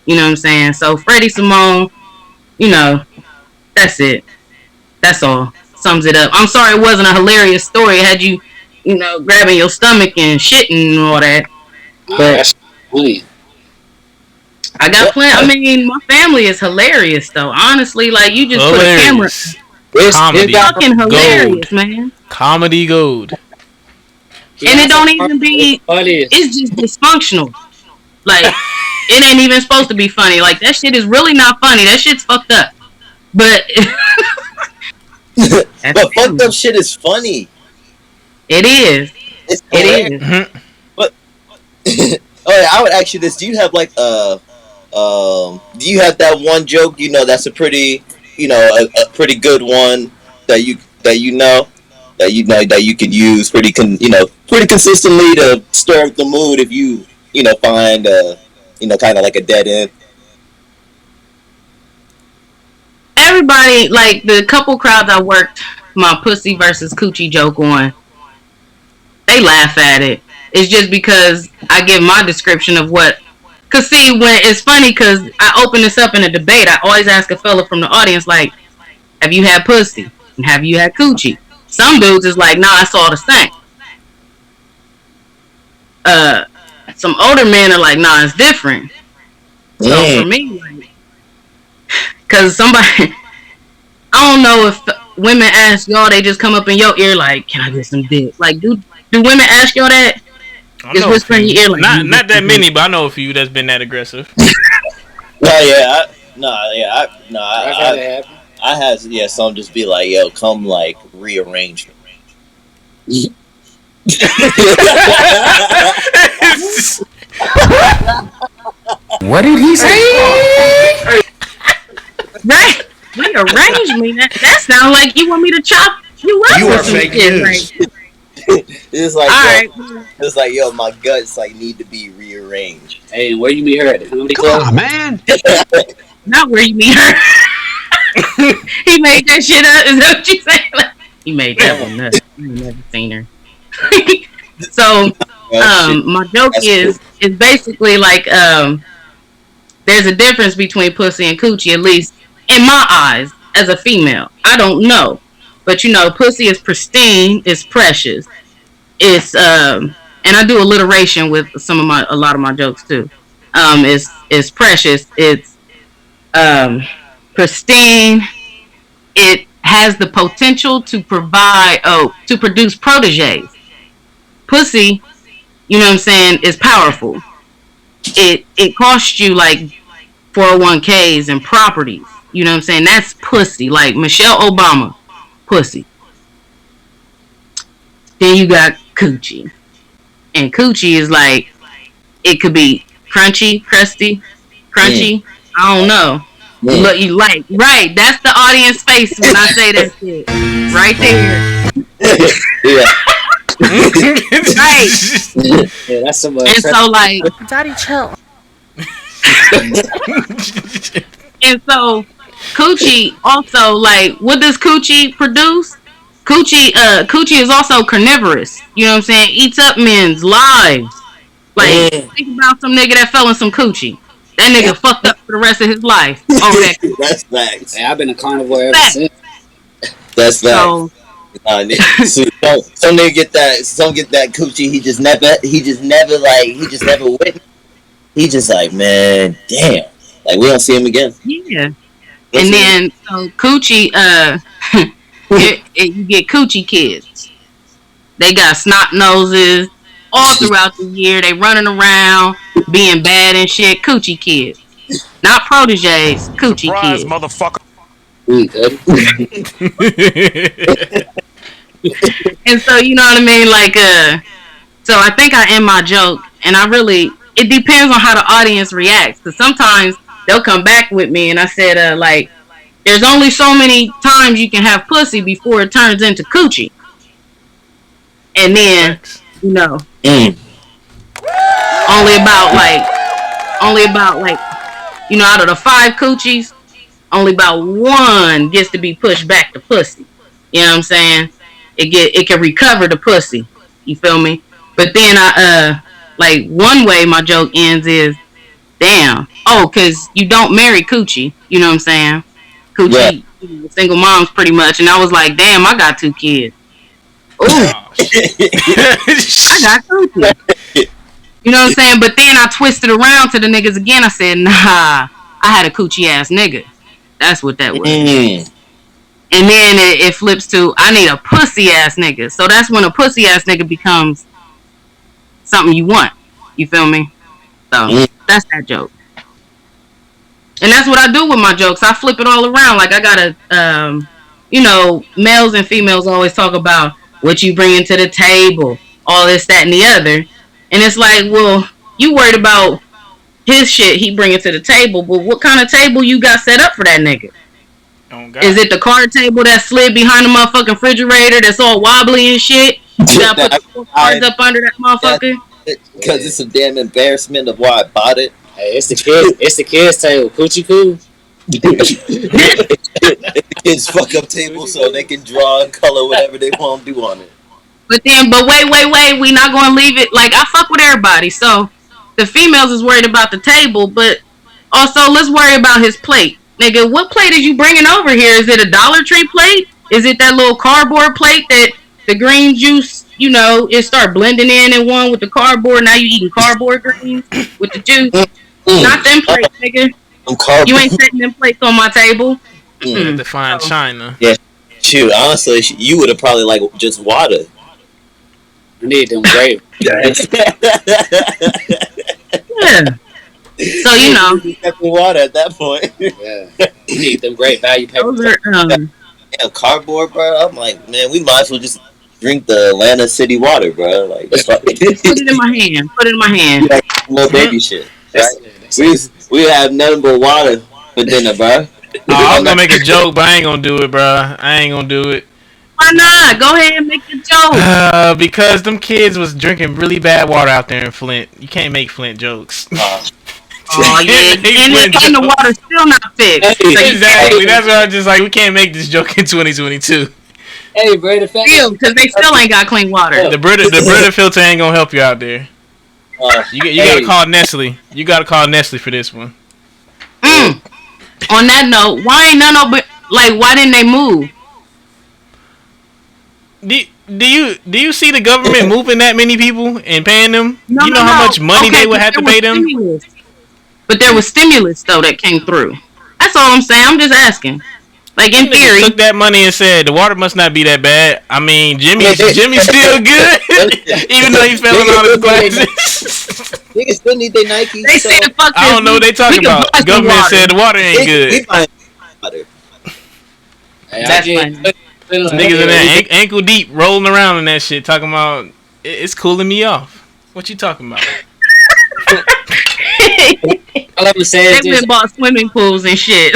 S3: You know what I'm saying? So Freddie Simone, you know, that's it. That's all. Sums it up. I'm sorry it wasn't a hilarious story. It had you, you know, grabbing your stomach and shitting and all that. But
S2: that's funny.
S3: I got plenty. I mean, my family is hilarious, though. Honestly, like, you just put a camera.
S4: Comedy
S3: it's fucking hilarious,
S4: gold.
S3: Man.
S4: Comedy gold.
S3: And it don't even be. It's just dysfunctional. Like, it ain't even supposed to be funny. Like, that shit is really not funny. That shit's fucked up. But
S1: but fucked up shit is funny.
S3: It is. It is.
S4: Mm-hmm.
S1: But I would ask you this: do you have like do you have that one joke? You know, that's a pretty, you know, a pretty good one. that you could use pretty consistently to stir up the mood if you find kind of like a dead end?
S3: Everybody, like the couple crowds I worked my pussy versus coochie joke on, they laugh at it. It's just because I give my description of what. Cause see, when it's funny, cause I open this up in a debate, I always ask a fella from the audience, like, have you had pussy? And have you had coochie? Some dudes is like, nah, it's all the same. Some older men are like, nah, it's different. So for me, like, cause somebody, I don't know if women ask y'all, they just come up in your ear like, can I get some dick? Like, do women ask y'all that? Just whisper in your ear like,
S4: not that many, but I know a few that's been that aggressive.
S1: I had some just be like, yo, come like rearrange me.
S2: What did he say?
S3: Right, rearrange me. That sounds like you want me to chop you up.
S1: You
S3: or
S1: are
S3: some
S1: fake
S3: shit,
S1: news.
S3: right?
S1: It's like, it's like, yo, my guts like need to be rearranged.
S2: Hey, where you meet her at the comedy club?
S6: Come on, man.
S3: Not where you meet her. He made that shit up. Is that what you saying? Like, he made that one up. I've never seen her. So, my joke is basically like, there's a difference between pussy and coochie, at least in my eyes, as a female. I don't know. But pussy is pristine, it's precious. It's and I do alliteration with a lot of my jokes too. It's precious, it's pristine, it has the potential to produce proteges. Pussy, you know what I'm saying, is powerful. It costs you like 401ks and properties. You know what I'm saying? That's pussy. Like Michelle Obama, pussy. Then you got coochie. And coochie is like, it could be crunchy, crusty, crunchy. I don't know. But you like, right, that's the audience face when I say that shit. Right there.
S2: Right. Yeah, that's some.
S3: And so like,
S7: Daddy, chill.
S3: And so coochie also, like, what does coochie produce? Coochie is also carnivorous. You know what I'm saying? Eats up men's lives. Like, think about some nigga that fell in some coochie. That nigga fucked up for the rest of his life.
S1: That's facts.
S2: Hey, I've been a carnivore ever since.
S1: That's facts. Some nigga get that coochie. He just never went. He just like, man, damn. Like, we don't see him again.
S3: Yeah. And then so coochie, you get coochie kids. They got snot noses all throughout the year. They running around being bad and shit. Coochie kids, not proteges. Coochie
S6: Surprise,
S3: kids,
S6: motherfucker.
S3: And so you know what I mean. Like, so I think I end my joke, and it depends on how the audience reacts. Because sometimes they'll come back with me, and I said, like, there's only so many times you can have pussy before it turns into coochie. And then, only about like, out of the 5 coochies, only about 1 gets to be pushed back to pussy. You know what I'm saying? It can recover the pussy. You feel me? But then like, one way my joke ends is, damn. Oh, cause you don't marry coochie. You know what I'm saying? Coochie, single moms pretty much. And I was like, damn, I got 2 kids. Ooh. I got coochie. You know what I'm saying? But then I twisted around to the niggas again. I said, nah, I had a coochie ass nigga. That's what that was. And then it flips to, I need a pussy ass nigga. So that's when a pussy ass nigga becomes something you want. You feel me? So that's that joke. And that's what I do with my jokes. I flip it all around. Like, I gotta, males and females always talk about what you bring to the table, all this, that, and the other. And it's like, well, you worried about his shit he bringing to the table, but what kind of table you got set up for that nigga?
S4: Oh, God.
S3: Is it the card table that slid behind the motherfucking refrigerator that's all wobbly and shit? You gotta put the 4 cards up under that motherfucker?
S1: Because it's a damn embarrassment of why I bought it.
S2: Hey, it's the kids. It's the kids' table. Coochie coo.
S1: Kids fuck up tables so they can draw and color whatever they want to do on it.
S3: But wait, we not gonna leave it. Like, I fuck with everybody, so the females is worried about the table, but also let's worry about his plate. Nigga, what plate is you bringing over here? Is it a Dollar Tree plate? Is it that little cardboard plate that the green juice, you know, it start blending in one with the cardboard? Now you eating cardboard greens with the juice. Not them plates, nigga. You ain't setting them plates on my table.
S4: To find China.
S1: Yeah, shoot. Honestly, you would have probably like just water.
S2: I need them grape.
S3: Yeah. So you know,
S1: water at that point.
S2: Yeah, you need them great value papers.
S1: Damn, cardboard, bro. I'm like, man, we might as well just drink the Atlanta City water, bro. Like, put
S3: it in my hand. Put it in my hand.
S1: Like, little baby shit. Right? We have nothing but water for dinner, bro.
S4: I'm gonna make a joke, but I ain't gonna do it, bro. I ain't gonna do it.
S3: Why not? Go ahead and make a joke.
S4: Because them kids was drinking really bad water out there in Flint. You can't make Flint jokes.
S3: Oh yeah, and the water's still not fixed.
S4: Exactly. That's why I'm just like, we can't make this joke in 2022.
S2: Hey, bro, the fact
S3: because they still ain't got clean water.
S4: The Brita filter ain't gonna help you out there. You gotta call Nestle. You gotta call Nestle for this one.
S3: On that note, why didn't they move?
S4: Do you see the government moving that many people and paying them? You know how much money they would have to pay them?
S3: Stimulus. But there was stimulus though that came through. That's all I'm saying. I'm just asking. Like in theory,
S4: took that money and said the water must not be that bad. I mean, Jimmy's still good, even though he's failing all his classes.
S1: Niggas still need their Nike.
S3: They say the fuck.
S4: I don't know what they talking about. The government said the water ain't good.
S3: That's fine.
S4: Niggas in there ankle deep rolling around in that shit talking about it's cooling me off. What you talking about?
S2: All I'm saying is
S3: they went bought swimming pools and shit.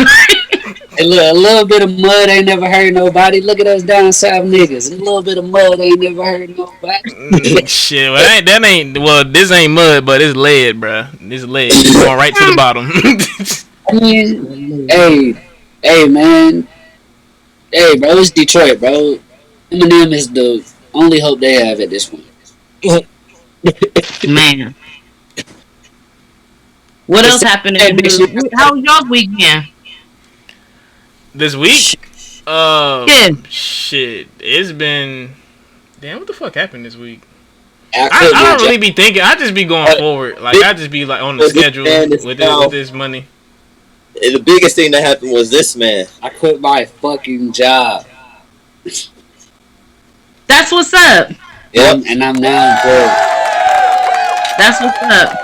S2: A little bit of mud ain't never hurt nobody. Look at us down south niggas. A little bit of mud ain't never hurt nobody.
S4: Shit, well, this ain't mud, but it's lead, bruh. This lead. It's going right to the bottom.
S2: I mean, hey, man. Hey, bro, it's Detroit, bro. Eminem is the only hope they have at this point.
S3: Man. What else happened in the news? How was y'all's weekend?
S4: This week?
S3: Yeah.
S4: Shit. It's been... Damn, what the fuck happened this week? I don't really be thinking. I just be going forward. Like, I just be like on the schedule with this money.
S1: The biggest thing that happened was this, man.
S2: I quit my fucking job.
S3: That's what's up.
S2: Yep, and I'm now employed.
S3: That's what's up.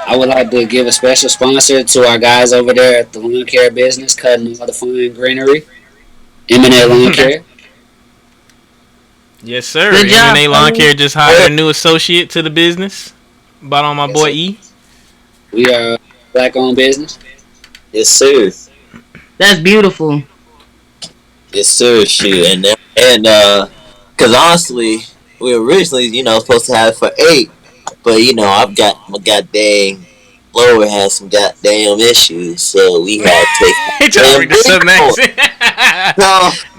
S2: I would like to give a special sponsor to our guys over there at the lawn care business, cutting all the fine greenery. M&A Lawn Care.
S4: Yes, sir.
S3: Good job,
S4: M&A Lawn Care just hired a new associate to the business. Bought on my boy E.
S2: We are a black-owned business.
S1: Yes, sir.
S3: That's beautiful.
S1: Yes, sir. Shoot, and because honestly, we originally, supposed to have it for 8, but I've got my goddamn blower has some goddamn issues, so we had to take.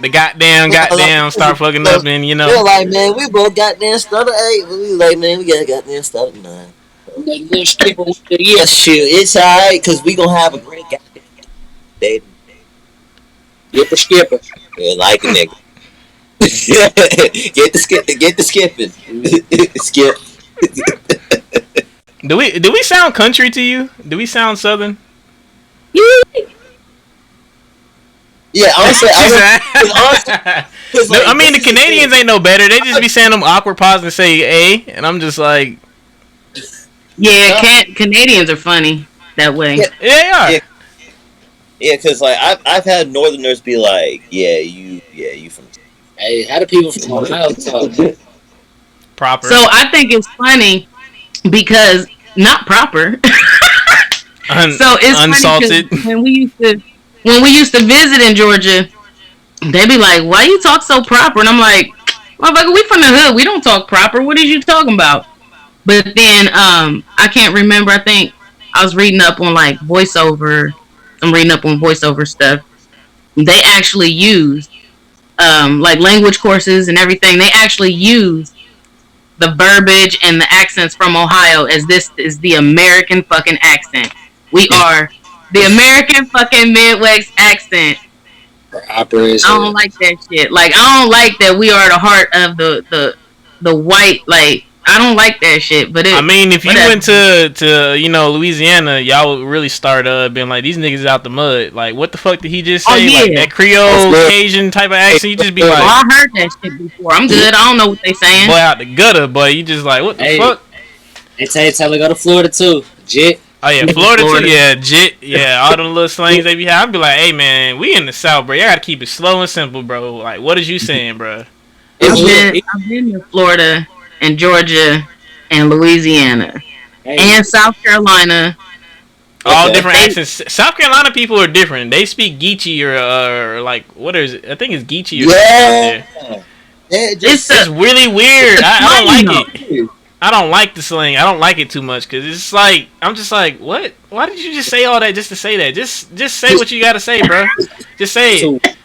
S4: The goddamn start fucking up, and
S1: We're like, man, we both goddamn started 8, but we like, man, we got goddamn started 9. Yeah, shoot, it's alright, because we gonna have a great goddamn day.
S2: Skipper.
S1: Yeah, like a nigga. Get the skipping. Skip.
S4: Do we sound country to you? Do we sound southern?
S1: Yeah, honestly,
S4: I mean, the Canadians ain't no better. They just be saying them awkward pauses and say "a," and I'm just like,
S3: yeah, Canadians are funny that way.
S4: Yeah, they are.
S1: Yeah, because like I've had Northerners be like, you from.
S2: Hey, how do people from Ohio talk?
S4: Proper.
S3: So I think it's funny because not proper. So it's
S4: unsalted.
S3: Funny when we used to when we used to visit in Georgia, they be like, "Why you talk so proper?" And I'm like, "Motherfucker, we from the hood. We don't talk proper. What is you talking about?" But then I can't remember. I think I was reading up on like voiceover. I'm reading up on voiceover stuff. They actually use like language courses and everything. They actually use the verbiage and the accents from Ohio as this is the American fucking accent. We are the American fucking Midwest accent. I don't like that shit. Like I don't like that we are the heart of the white. Like I don't like that shit. But
S4: I mean, if you went to Louisiana, y'all would really start being like, these niggas out the mud. Like, what the fuck did he just say? Oh, yeah. Like that Creole Cajun type of accent. You just be like,
S3: I heard that shit before. I'm good. I don't know what they saying.
S4: Boy out the gutter, boy. You just like, what the fuck?
S2: They tell to go to Florida too. Jit.
S4: Oh yeah, Florida too. Yeah, jit. Yeah, all them little slangs they be having. I'd be like, hey man, we in the South, bro. Y'all gotta keep it slow and simple, bro. Like, what is you saying, bro?
S3: I've been to Florida and Georgia and Louisiana and South Carolina.
S4: All different accents. South Carolina people are different. They speak Geechee or like what is it? I think it's Geechee or something out there. It's really weird. I don't like it. I don't like the slang. I don't like it too much because it's like I'm just like, what? Why did you just say all that just to say that? Just say what you gotta say, bro. Just say it.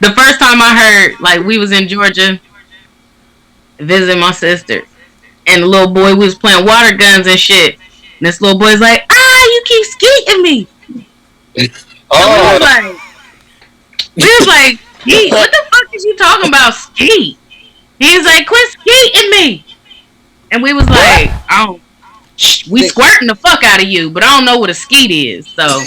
S3: The first time I heard, like, we was in Georgia visiting my sister, and the little boy was playing water guns and shit. And this little boy's like, you keep skeeting me. Oh. We was like, skeet? What the fuck is you talking about, skeet? He was like, quit skeeting me. And we was like, we squirting the fuck out of you, but I don't know what a skeet is, so.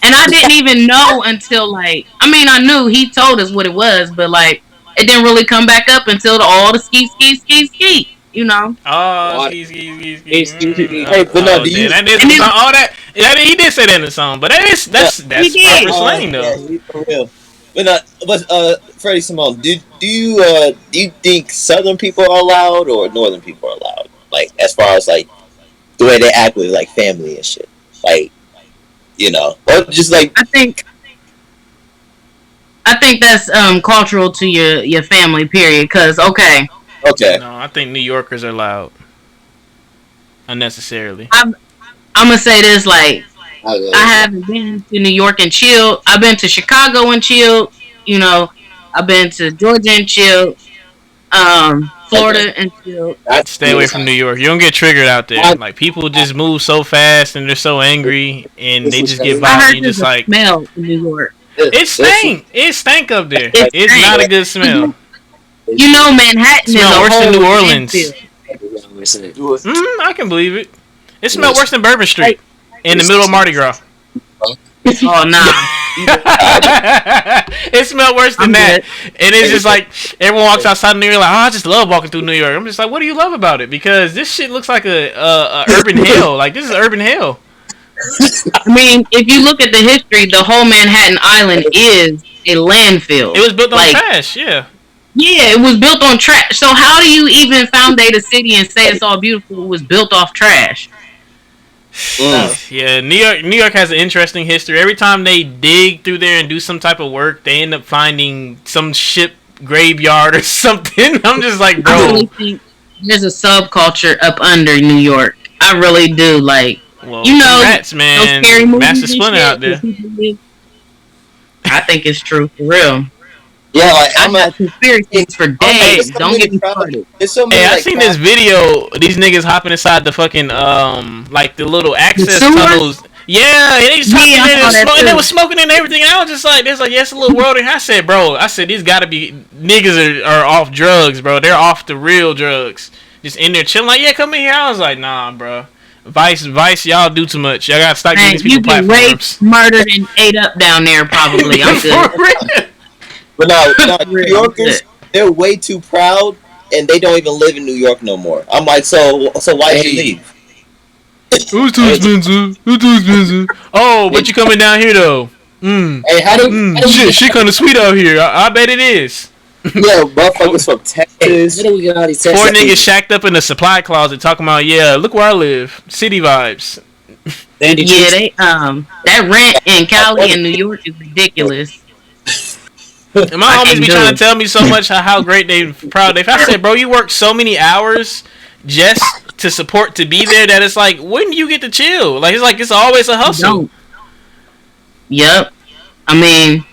S3: And I didn't even know until, like, I mean, I knew he told us what it was, but, like, it didn't really come back up until all the ski, you know?
S4: Oh, ski.
S1: Hey, but no, do you...
S4: all that, he did say that in the song, but that's proper slang, though.
S1: Yeah, for real. But Freddie, Simone, do you think Southern people are allowed or Northern people are allowed? Like, as far as, like, the way they act with, like, family and shit. Like, you know, or just like
S3: I think that's cultural to your family. Period. Because okay.
S4: No, I think New Yorkers are loud. Unnecessarily.
S3: I'm gonna say this. Like, I haven't been to New York and chilled. I've been to Chicago and chilled. You know, I've been to Georgia and chilled. Florida and chilled.
S4: Stay away from New York. You don't get triggered out there. Like, people just move so fast and they're so angry and they just get violent. You just like
S3: smell in New York.
S4: It stank. It stank up there. It's not a good smell.
S3: You know, Manhattan is
S4: worse than New Orleans. I can believe it. It smells worse than Bourbon Street in the middle of Mardi Gras.
S3: Oh nah.
S4: It smelled worse than that. And it's just like everyone walks outside of New York like, I just love walking through New York. I'm just like, what do you love about it? Because this shit looks like a urban hell. Like, this is urban hell.
S3: I mean, if you look at the history, the whole Manhattan Island is a landfill.
S4: It was built on trash, yeah.
S3: Yeah, it was built on trash. So how do you even foundate a city and say it's all beautiful? It was built off trash.
S4: Yeah, New York has an interesting history. Every time they dig through there and do some type of work, they end up finding some ship graveyard or something. I'm just like, bro.
S3: I really think there's a subculture up under New York. I really do. Like,
S4: well, you know, rats, man. Master Splinter out there.
S3: I think it's true for real.
S1: Yeah, like
S3: I'm at conspiracies for days. Don't get me started.
S4: I seen this video. These niggas hopping inside the fucking like the little access tunnels. Yeah, they just and they was smoking and everything. And I was just like, there's like, yes, a little world. And I said, these gotta be niggas are off drugs, bro. They're off the real drugs. Just in there chilling. Like, yeah, come in here. I was like, nah, bro. Vice, y'all do too much. Y'all gotta start giving these people platforms.
S3: Raped, murdered, and ate up down there. Probably. I'm good.
S1: But no, New Yorkers, they're way too proud, and they don't even live in New York no more. I'm like, so why did you leave?
S4: It was too expensive. Oh, but you coming down here though?
S1: Hey, how do
S4: shit kind of sweet out here. I bet it is.
S1: Yeah, motherfuckers from Texas.
S2: Where do we get all these
S4: Four niggas shacked up in the supply closet talking about, yeah, look where I live. City vibes.
S3: Yeah, they that rent in Cali and New York is ridiculous.
S4: And my homies be trying to tell me so much how great they proud they. I said, bro, you work so many hours just to support to be there that it's like, when do you get to chill? Like it's always a hustle.
S3: Yep. I mean,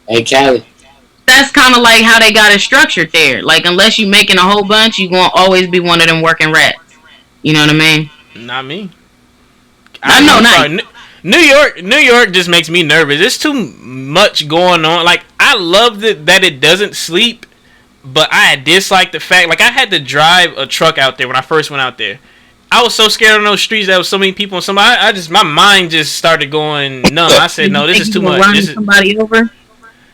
S2: hey Cali.
S3: That's kind of like how they got it structured there. Like, unless you making a whole bunch, you gonna always be one of them working rats. You know what I mean?
S4: Not me.
S3: I know, not
S4: New York just makes me nervous. There's too much going on. Like, I love that it doesn't sleep, but I dislike the fact, like, I had to drive a truck out there when I first went out there. I was so scared on those streets. There was so many people. And my mind just started going numb. I said, no, this is too much.
S3: This is somebody over.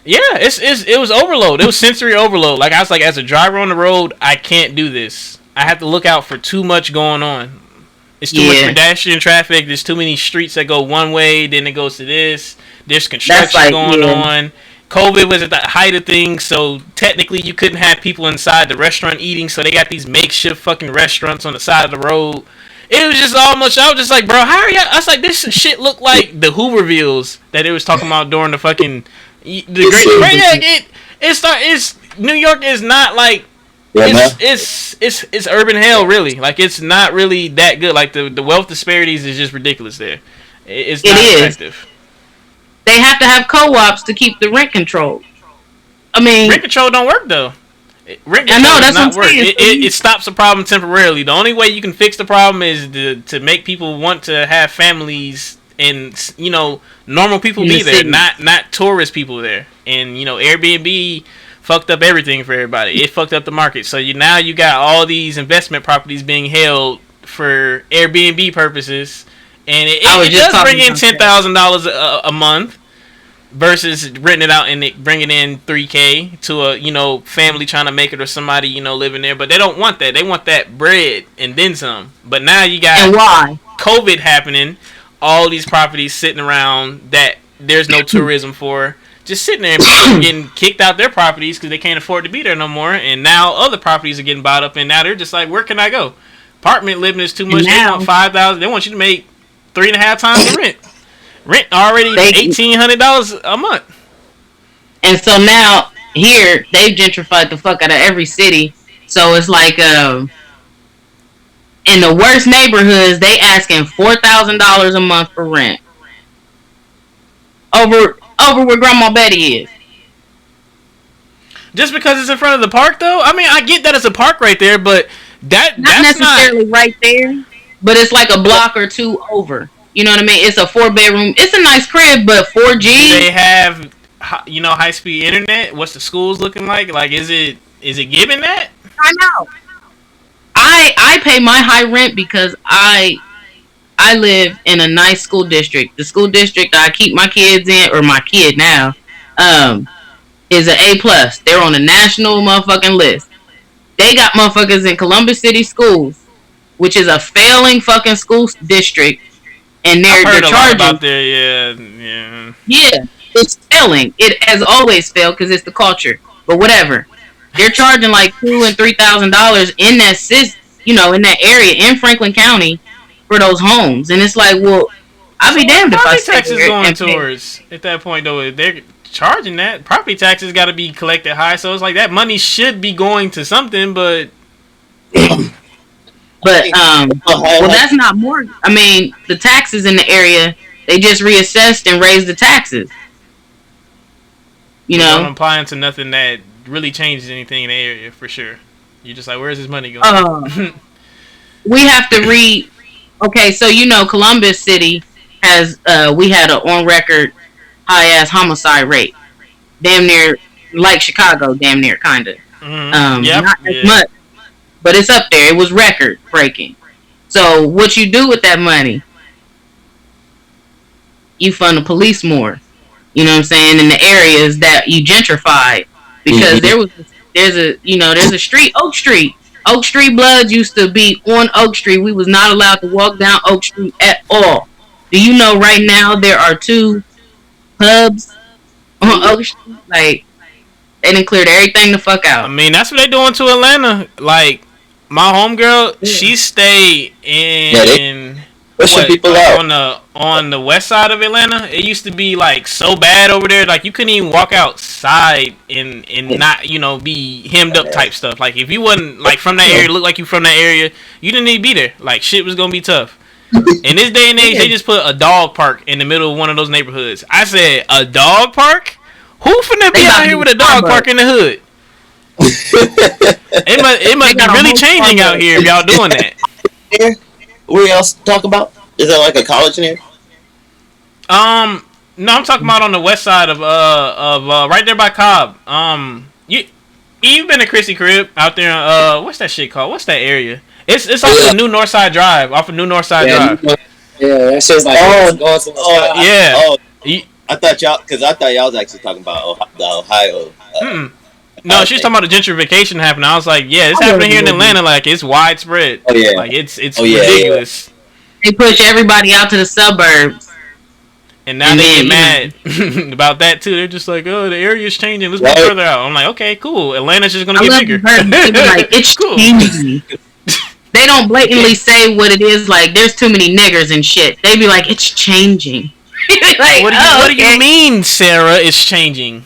S4: Yeah, it was overload. It was sensory overload. Like, I was like, as a driver on the road, I can't do this. I have to look out for too much going on. It's too much pedestrian traffic. There's too many streets that go one way, then it goes to this. There's construction going on. COVID was at the height of things, so technically you couldn't have people inside the restaurant eating, so they got these makeshift fucking restaurants on the side of the road. It was just all much. I was just like, bro, how are y'all? I was like, this shit looked like the Hoovervilles that it was talking about during the fucking the great. It's New York is not like. It's urban hell, really. Like, it's not really that good. Like, the wealth disparities is just ridiculous there. It's not effective.
S3: They have to have co-ops to keep the rent controlled. I mean,
S4: rent control don't work though. Rent control does not work. It stops the problem temporarily. The only way you can fix the problem is to make people want to have families and, you know, normal people be there, not tourist people there. And, you know, Airbnb fucked up everything for everybody. It fucked up the market. So now you got all these investment properties being held for Airbnb purposes, and it does bring in $10,000 a month versus renting it out and bringing in $3K to a, you know, family trying to make it or somebody, you know, living there. But they don't want that. They want that bread and then some. But now you got COVID happening. All these properties sitting around that there's no tourism for. Just sitting there and people getting kicked out their properties because they can't afford to be there no more. And now other properties are getting bought up, and now they're just like, where can I go? Apartment living is too much. They want $5,000. They want you to make 3.5 times the rent. Rent already $1,800 a month.
S3: And so now here they've gentrified the fuck out of every city. So it's like in the worst neighborhoods, they asking $4,000 a month for rent. Over where Grandma Betty is.
S4: Just because it's in front of the park, though? I mean, I get that it's a park right there, but that's
S3: not necessarily right there. But it's like a block or two over. You know what I mean? It's a 4-bedroom. It's a nice crib, but 4G.
S4: Do they have, you know, high-speed internet? What's the schools looking like? Like, is it giving that?
S3: I know. I pay my high rent because I live in a nice school district. The school district I keep my kids in, or my kid now, is an A+. They're on a national motherfucking list. They got motherfuckers in Columbus City Schools, which is a failing fucking school district, and they're charging. About
S4: there,
S3: yeah, it's failing. It has always failed because it's the culture. But whatever, they're charging like $2,000 and $3,000 in that in that area in Franklin County for those homes, and it's like, well, I'll be damned if I
S4: stay taxes going towards at that point though. They're charging that property taxes got to be collected high, so it's like that money should be going to something, but well, that's not more. I mean, the taxes in the area, they just reassessed and raised the taxes. You know, not applying to nothing that really changes anything in the area for sure. You're just like, where's this money going?
S3: We have to Okay, so you know, Columbus City has we had an on record high ass homicide rate, damn near like Chicago, damn near kinda. Not as much, but it's up there. It was record breaking. So what you do with that money? You fund the police more. You know what I'm saying? In the areas that you gentrified, because there's a street, Oak Street. Oak Street Bloods used to be on Oak Street. We was not allowed to walk down Oak Street at all. Do you know right now there are 2 pubs on Oak Street? Like, they done cleared everything the fuck out. I mean, that's what they doing to Atlanta. Like, my homegirl, she stayed in
S1: pushing people out
S4: on the west side of Atlanta. It used to be like so bad over there, like you couldn't even walk outside and not be hemmed up type stuff. Like if you wasn't like from that area, look like you from that area, you didn't need to be there. Like shit was gonna be tough. In this day and age, they just put a dog park in the middle of one of those neighborhoods. I said, a dog park? Who finna be out here with a dog park in the hood? it must be really changing out here if y'all doing that.
S1: Where else talk about? Is there like a college in here?
S4: No, I'm talking about on the west side of right there by Cobb. You've been to Chrissy Crib out there? What's that shit called? What's that area? It's off of New Northside Drive. Off of New Northside Drive.
S2: Yeah, that shit's like
S1: I thought y'all was actually talking about the Ohio.
S4: No, she's talking about the gentrification happening. I was like, yeah, it's happening here in Atlanta. Like it's widespread.
S1: Oh yeah,
S4: like it's ridiculous.
S3: Yeah. They push everybody out to the suburbs.
S4: And now they get mad about that too. They're just like, oh, the area's changing. Let's go further out. I'm like, okay, cool. Atlanta's just gonna get bigger.
S3: They be like, it's cool. Changing. They don't blatantly say what it is. Like, there's too many niggers and shit. They be like, it's changing. Like, what do you mean, Sarah? It's changing.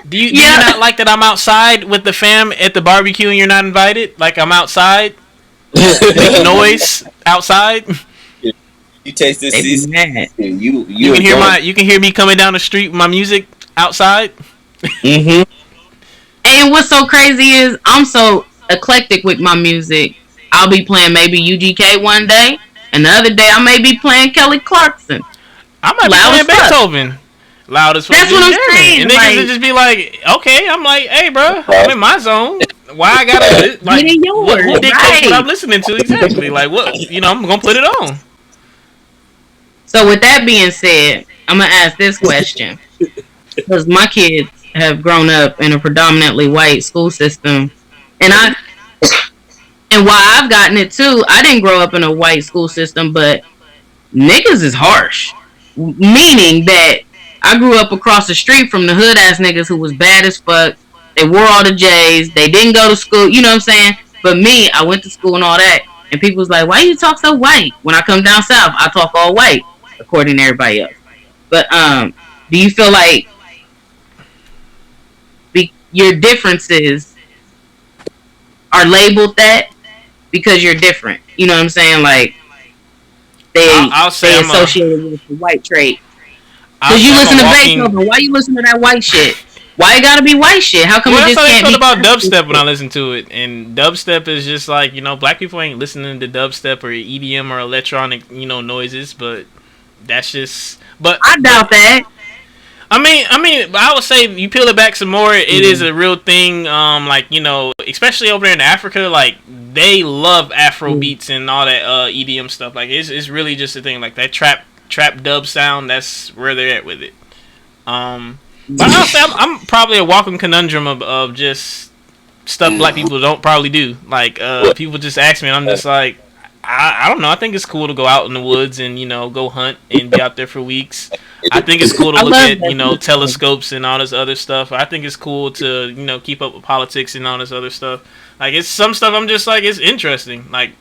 S3: Do you not like that I'm outside with the fam at the barbecue and you're not invited? Like I'm outside, making noise outside.
S1: You taste this season. You
S4: can hear me coming down the street with my music outside.
S3: Mm-hmm. And what's so crazy is I'm so eclectic with my music. I'll be playing maybe UGK one day, and the other day I may be playing Kelly Clarkson.
S4: I might be playing Beethoven. Loud as fuck.
S3: That's what I'm saying.
S4: And niggas would just be like, okay. I'm like, hey, bro, I'm in my zone. Why I gotta like?
S3: Get in yours,
S4: what dictates what I'm listening to exactly? Like what? I'm gonna put it on.
S3: So with that being said, I'm gonna ask this question because my kids have grown up in a predominantly white school system, and why I've gotten it too. I didn't grow up in a white school system, but niggas is harsh, meaning that I grew up across the street from the hood ass niggas who was bad as fuck. They wore all the J's. They didn't go to school. You know what I'm saying? But me, I went to school and all that. And people was like, why you talk so white? When I come down south, I talk all white, according to everybody else. But do you feel like your differences are labeled that because you're different? You know what I'm saying? Like, they associated with the white trait. Because you listen to Beethoven. Why you listen to that white shit? Why it gotta be white shit? How come it just can't be?
S4: I thought about dubstep when I listened to it, and dubstep is just like, black people ain't listening to dubstep or EDM or electronic, noises, but that's just. But
S3: I doubt that.
S4: I mean, I would say you peel it back some more. It is a real thing. Especially over there in Africa, like they love Afro beats and all that EDM stuff. Like it's really just a thing. Like that trap dub sound. That's where they're at with it. But I'll say I'm probably a walking conundrum of just stuff black people don't probably do. Like people just ask me, and I'm just like, I don't know. I think it's cool to go out in the woods and go hunt and be out there for weeks. I think it's cool to look at telescopes and all this other stuff. I think it's cool to keep up with politics and all this other stuff. Like it's some stuff I'm just like, it's interesting. Like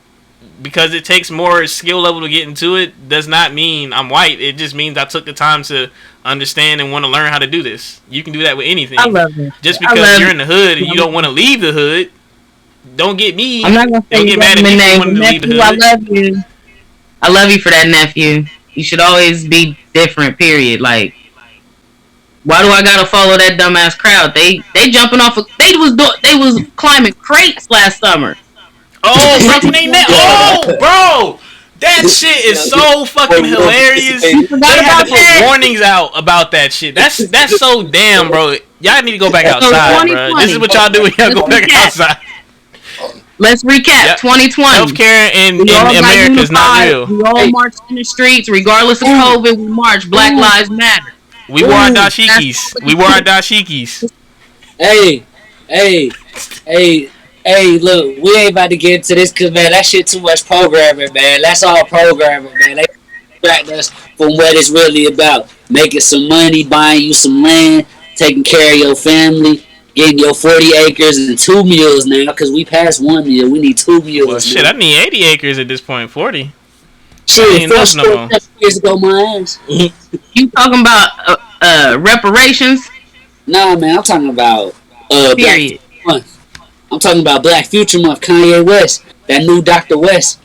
S4: because it takes more skill level to get into it does not mean I'm white. It just means I took the time to understand and want to learn how to do this. You can do that with anything. I love it. Just because you're in the hood and you don't want to leave the hood, don't get me.
S3: I'm not gonna say don't get mad at me for wanting to leave the hood. I love you. I love you for that, nephew. You should always be different. Period. Like, why do I gotta follow that dumbass crowd? They jumping off. They was climbing crates last summer.
S4: Oh, bro, bro, that shit is so fucking hilarious. They had to put warnings out about that shit. That's so damn, bro. Y'all need to go back outside, bro. This is what y'all do when y'all go back outside.
S3: Let's recap. 2020.
S4: Healthcare in America is not real.
S3: We all marched in the streets, regardless of COVID. We marched. Black Lives Matter.
S4: We wore our dashikis.
S2: Hey, look, we ain't about to get into this because, man, that shit too much programming, man. That's all programming, man. They distract us from what it's really about. Making some money, buying you some land, taking care of your family, getting your 40 acres and 2 mules now because we passed 1 mule. We need 2 mules.
S4: Well, shit, I need 80 acres at this point, 40.
S2: Shit, first years ago, my ass.
S3: You talking about reparations?
S2: Nah, man, I'm talking about
S3: Period.
S2: Black Month. I'm talking about Black Future Month. Kanye West, that new Dr. West.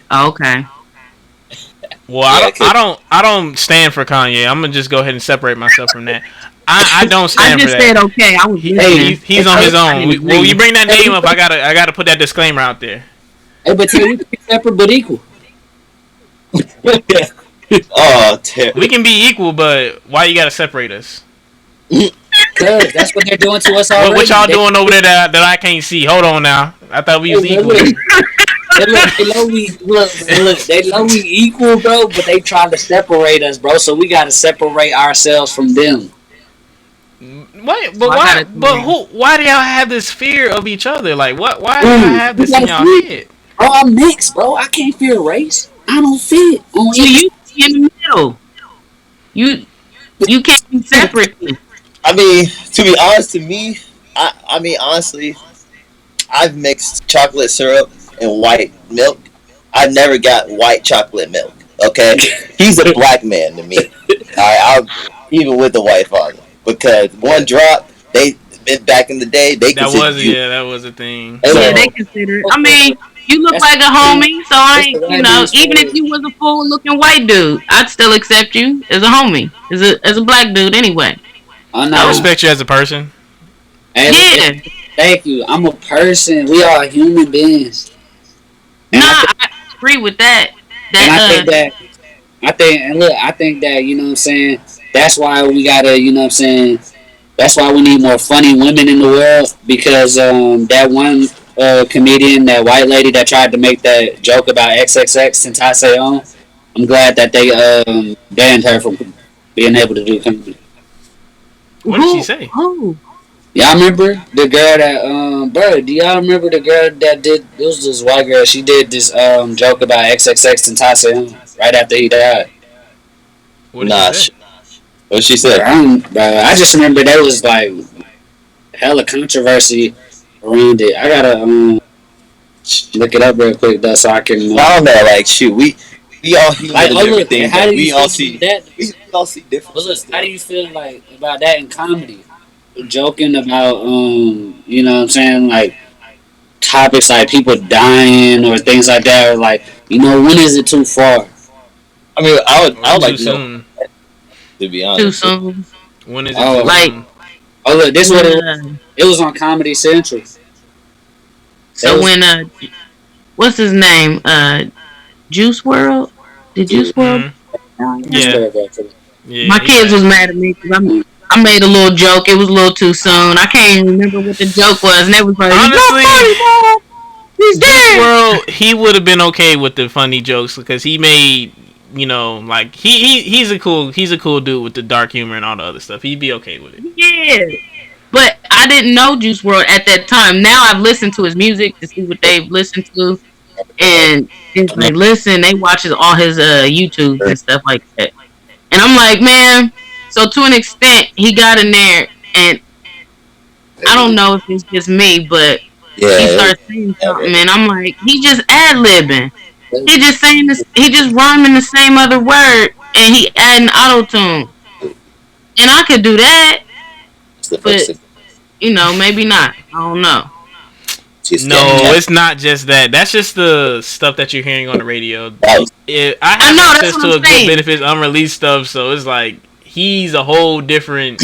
S3: Oh, okay.
S4: Well, I don't stand for Kanye. I'm gonna just go ahead and separate myself from that. I don't stand for that.
S3: I just said okay. I was
S4: he's on his own. Well, you bring that name up, I gotta put that disclaimer out there.
S2: Hey, but we can be separate but equal.
S1: Oh,
S4: we can be equal, but why you gotta separate us?
S2: Cause that's what they're doing to us already.
S4: What y'all doing over there that I can't see? Hold on now. I thought we was equal.
S2: They know we equal, bro, but they trying to separate us, bro. So we gotta separate ourselves from them.
S4: Wait, but why? But who? Why do y'all have this fear of each other? Like, what? Why do y'all have this in y'all head?
S2: Bro, I'm mixed, bro. I can't fear race. I don't fit.
S3: So you in the middle. You can't be separate.
S1: I mean, to be honest, to me, I mean, honestly, I've mixed chocolate syrup and white milk. I've never got white chocolate milk. Okay, he's a black man to me. I'm even with the white father because one drop. They back in the day. That
S4: was a thing.
S3: Yeah, they consider it. I mean, you look like a homie, so I ain't, even if you was a fool looking white dude, I'd still accept you as a homie, as a black dude anyway.
S4: I respect you as a person.
S2: Yeah. Thank you. I'm a person. We are human beings.
S3: I agree with that.
S2: I think that, you know what I'm saying, that's why we gotta, you know what I'm saying, that's why we need more funny women in the world, because that one comedian, that white lady that tried to make that joke about XXX and Tentacion, I'm glad that they banned her from being able to do comedy.
S4: What did she say?
S3: Oh.
S2: Y'all remember the girl that bro? Do y'all remember the girl that did? It was this white girl. She did this joke about XXX and Tentacion right after he died.
S4: What did she say?
S1: What she said?
S2: I just remember there was like hella controversy around it. I gotta look it up real quick though, so I can.
S1: I don't know, like shoot, we all
S2: like,
S1: everything.
S2: How do you
S1: we all see
S2: that?
S1: We all see different.
S2: But look, how do you feel like about that in comedy? Joking about you know what I'm saying, like topics like people dying or things like that, or like, you know, when is it too far?
S1: I mean, I would like
S4: to know,
S1: to be honest.
S3: Too soon.
S4: When is it too soon?
S2: Oh look, this what it was on Comedy Central.
S3: So when what's his name? Juice WRLD? Did Juice WRLD?
S2: Yeah.
S3: My kids was mad at me because I made a little joke. It was a little too soon. I can't even remember what the joke was, and they was like,
S4: honestly,
S3: he's dead.
S4: Juice WRLD, he would have been okay with the funny jokes because he made, you know, like he's a cool dude with the dark humor and all the other stuff. He'd be okay with it.
S3: Yeah. But I didn't know Juice WRLD at that time. Now I've listened to his music to see what they've listened to. And it's like, listen, they watch all his YouTube and stuff like that. And I'm like, man, so to an extent, he got in there, and I don't know if it's just me, but he started saying something, and I'm like, he just ad-libbing. He just saying this, he just rhyming the same other word, and he adding auto-tune. And I could do that, but, you know, maybe not. I don't know.
S4: No, it's not just that. That's just the stuff that you're hearing on the radio. I have access to a good bit of his unreleased stuff, so it's like he's a whole different.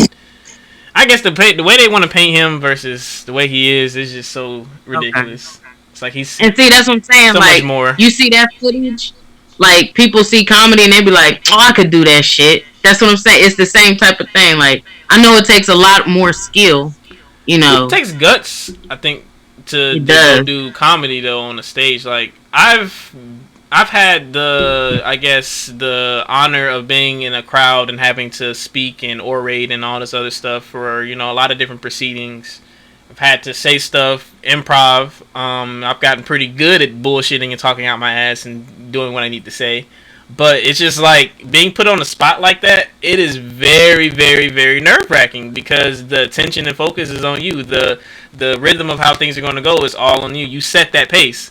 S4: I guess the way they want to paint him versus the way he is just so ridiculous. Okay. It's like he's
S3: and see that's what I'm saying.
S4: So
S3: like
S4: much more.
S3: You see that footage, like people see comedy and they be like, "Oh, I could do that shit." That's what I'm saying. It's the same type of thing. Like I know it takes a lot more skill. You know,
S4: it takes guts. I think. To go do comedy though on the stage, like I've had the honor of being in a crowd and having to speak and orate and all this other stuff for, you know, a lot of different proceedings. I've had to say stuff, improv. I've gotten pretty good at bullshitting and talking out my ass and doing what I need to say. But it's just like being put on the spot like that. It is very, very, very nerve-wracking because the attention and focus is on you. The rhythm of how things are going to go is all on you. You set that pace.